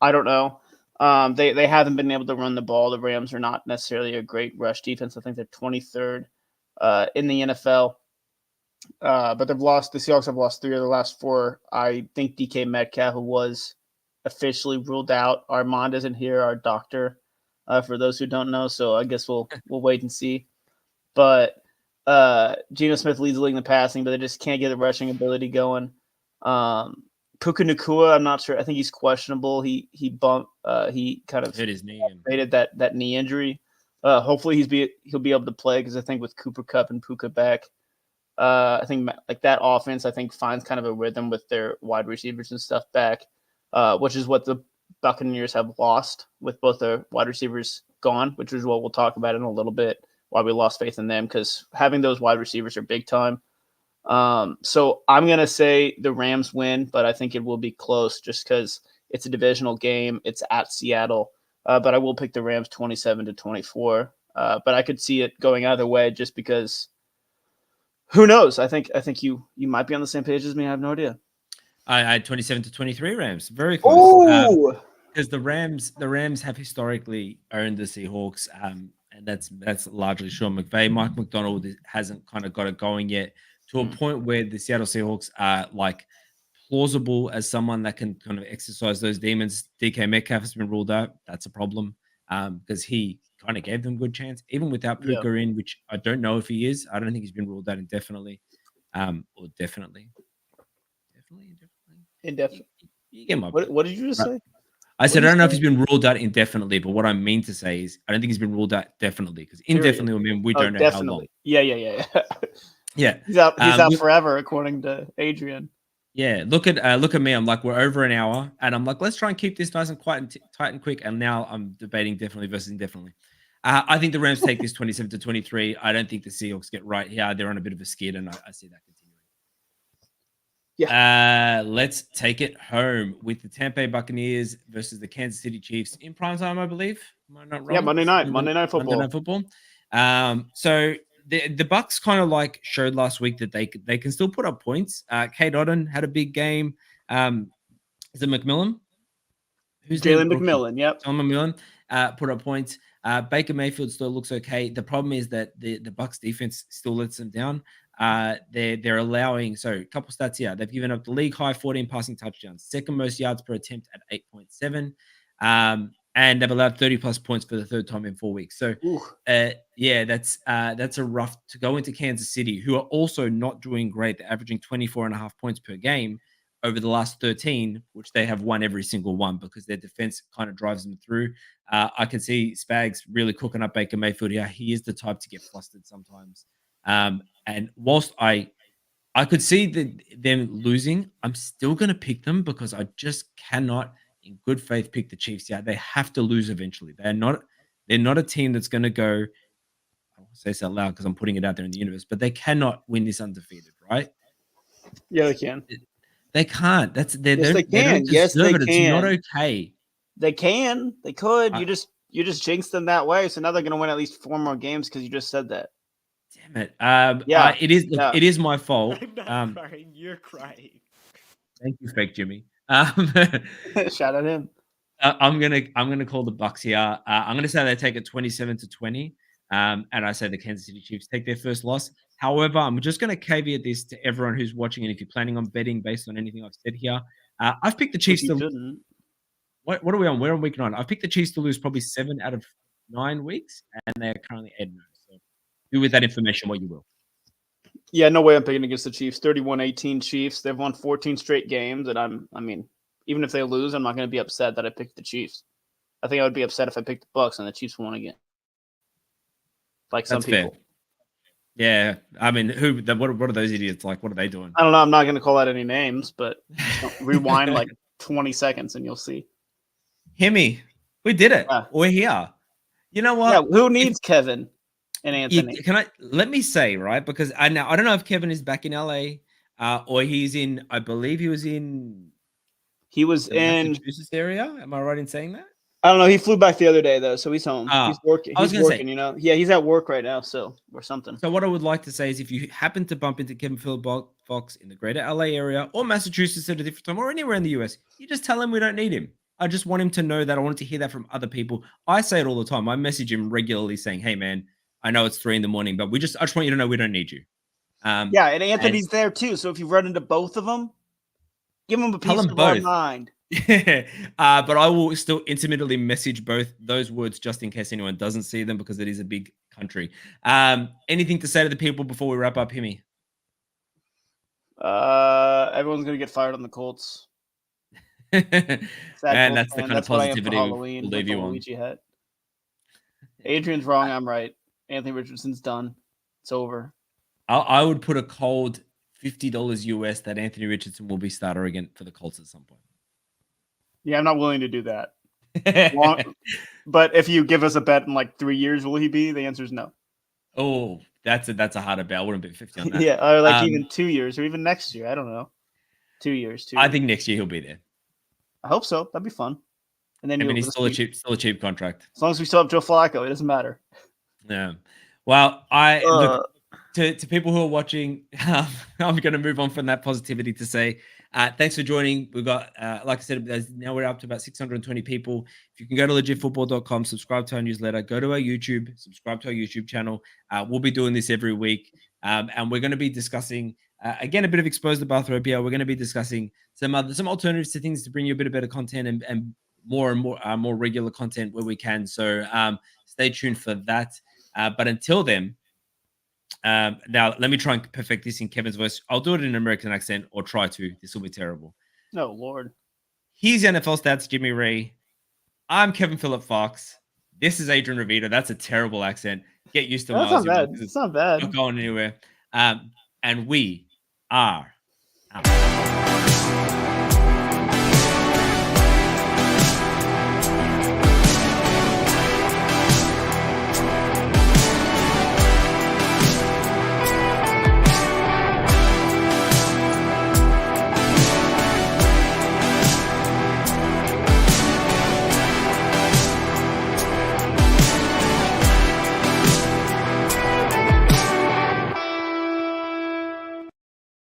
Speaker 2: I don't know. They haven't been able to run the ball. The Rams are not necessarily a great rush defense. I think they're 23rd in the NFL. But the Seahawks have lost 3 of the last 4. I think DK Metcalf was officially ruled out. Armand isn't here, our doctor, for those who don't know. So I guess we'll wait and see. But Geno Smith leads the league in the passing, but they just can't get the rushing ability going. Puka Nacua, I'm not sure. I think he's questionable. He kind of
Speaker 1: hit his knee and
Speaker 2: rated that knee injury. Hopefully he'll be able to play, because I think with Cooper Kupp and Puka back, I think like that offense, I think finds kind of a rhythm with their wide receivers and stuff back. which is what the Buccaneers have lost with both their wide receivers gone, which is what we'll talk about in a little bit, why we lost faith in them, because having those wide receivers are big time. So I'm going to say the Rams win, but I think it will be close just because it's a divisional game. It's at Seattle, but I will pick the Rams 27-24. But I could see it going either way just because who knows? I think you might be on the same page as me. I have no idea.
Speaker 1: I had 27-23 Rams. Very close. Because the Rams have historically owned the Seahawks, and that's largely Sean McVay. Mike McDonald hasn't kind of got it going yet to a point where the Seattle Seahawks are like plausible as someone that can kind of exercise those demons. DK Metcalf has been ruled out. That's a problem because he kind of gave them a good chance, even without Puka in, which I don't know if he is. I don't think he's been ruled out indefinitely, or definitely.
Speaker 2: Indefinitely.
Speaker 1: You get my
Speaker 2: what did you just say?
Speaker 1: I said, I don't know if he's been ruled out indefinitely, but what I mean to say is I don't think he's been ruled out definitely because indefinitely will mean we don't know how long.
Speaker 2: Yeah.
Speaker 1: Yeah.
Speaker 2: He's out forever, according to Adrian.
Speaker 1: Yeah. Look at me. I'm like, we're over an hour. And I'm like, let's try and keep this nice and quiet and tight and quick. And now I'm debating definitely versus indefinitely. I think the Rams take this 27-23. I don't think the Seahawks get right here. They're on a bit of a skid, and I see that continuing. Yeah. Let's take it home with the Tampa Bay Buccaneers versus the Kansas City Chiefs in prime time, I believe. Am I not wrong?
Speaker 2: Yeah, Monday night football.
Speaker 1: Monday night football. So the Bucs kind of like showed last week that they can still put up points. Kate Otten had a big game. Is it McMillan?
Speaker 2: Who's Jalen McMillan? Yep.
Speaker 1: Jalen McMillan put up points. Baker Mayfield still looks okay. The problem is that the Bucs defense still lets them down. They're allowing, so a couple stats here. They've given up the league high 14 passing touchdowns, second most yards per attempt at 8.7. And they've allowed 30 plus points for the third time in 4 weeks. So that's a rough to go into Kansas City, who are also not doing great. They're averaging 24.5 points per game over the last 13, which they have won every single one because their defense kind of drives them through. I can see Spags really cooking up Baker Mayfield here. He is the type to get flustered sometimes. And whilst I could see them losing, I'm still going to pick them because I just cannot, in good faith, pick the Chiefs. Yeah, they have to lose eventually. They're not a team that's going to go. I won't say this out loud because I'm putting it out there in the universe, but they cannot win this undefeated, right?
Speaker 2: Yeah, they can.
Speaker 1: They can't. They
Speaker 2: can.
Speaker 1: Yes, they can. It's not okay.
Speaker 2: They can. They could. You just jinxed them that way, so now they're going to win at least 4 more games because you just said that.
Speaker 1: Damn it. It is.
Speaker 2: Yeah.
Speaker 1: It is my fault.
Speaker 3: I'm not crying. You're crying.
Speaker 1: Thank you, fake Jimmy.
Speaker 2: Shout out him.
Speaker 1: I'm gonna call the Bucs here. I'm gonna say they take it 27-20. And I say the Kansas City Chiefs take their first loss. However, I'm just gonna caveat this to everyone who's watching, and if you're planning on betting based on anything I've said here, I've picked the Chiefs to. What are we on? We're on week 9. I've picked the Chiefs to lose probably 7 out of 9 weeks, and they're currently 8-0. So do with that information what you will.
Speaker 2: Yeah, no way I'm picking against the Chiefs. 31-18 Chiefs. They've won 14 straight games, and I mean, even if they lose, I'm not going to be upset that I picked the Chiefs. I think I would be upset if I picked the Bucs and the Chiefs won again. Like some people.
Speaker 1: Fair. Yeah, I mean, what are those idiots like? What are they doing?
Speaker 2: I don't know. I'm not going to call out any names, but rewind like 20 seconds and you'll see.
Speaker 1: Hear me. We did it. Yeah. We're here. You know what?
Speaker 2: Yeah, who needs Kevin and Anthony?
Speaker 1: Let me say, right? Because I don't know if Kevin is back in LA or he's in, I believe he was in Massachusetts area. Am I right in saying that?
Speaker 2: I don't know. He flew back the other day though, so he's home. He's working.
Speaker 1: He's
Speaker 2: working, Yeah, he's at work right now, or something.
Speaker 1: So what I would like to say is, if you happen to bump into Kevin Fox in the greater LA area or Massachusetts at a different time or anywhere in the US, you just tell him we don't need him. I just want him to know that. I want to hear that from other people. I say it all the time. I message him regularly saying, "Hey man, I know it's 3 a.m, but I just want you to know we don't need you."
Speaker 2: Yeah, and Anthony's there too. So if you run into both of them, give him a piece of our mind.
Speaker 1: Yeah, but I will still intermittently message both those words just in case anyone doesn't see them because it is a big country. Anything to say to the people before we wrap up, Himmy?
Speaker 2: Everyone's gonna get fired on the Colts.
Speaker 1: And that's the kind of positivity we'll leave you on.
Speaker 2: Hat. Adrian's wrong. I'm right. Anthony Richardson's done. It's over.
Speaker 1: I would put a cold $50 US that Anthony Richardson will be starter again for the Colts at some point.
Speaker 2: Yeah, I'm not willing to do that. But if you give us a bet in like 3 years, will he be? The answer is no.
Speaker 1: Oh, that's a harder bet. I wouldn't bet 50 on that.
Speaker 2: Yeah, or like even 2 years, or even next year. I don't know. 2 years.
Speaker 1: I think next year he'll be there.
Speaker 2: I hope so. That'd be fun. And then
Speaker 1: I mean, he's still a cheap contract.
Speaker 2: As long as we still have Joe Flacco, it doesn't matter.
Speaker 1: Yeah. Well, look, to people who are watching, I'm going to move on from that positivity to say thanks for joining. We've got, like I said, now we're up to about 620 people. If you can go to legitfootball.com, subscribe to our newsletter, go to our YouTube, subscribe to our YouTube channel. We'll be doing this every week. And we're going to be discussing, again, a bit of Expose the Bathropia. We're going to be discussing some alternatives to things to bring you a bit of better content and more regular content where we can. So stay tuned for that. But until then, now let me try and perfect this in Kevin's voice. I'll do it in an American accent, or try to. This will be terrible.
Speaker 2: Oh, Lord.
Speaker 1: Here's NFL Stats, Jimmy Ray. I'm Kevin Phillip Fox. This is Adrian Ravita. That's a terrible accent. Get used to
Speaker 2: That's not bad. It's not bad.
Speaker 1: Not going anywhere. And we are out.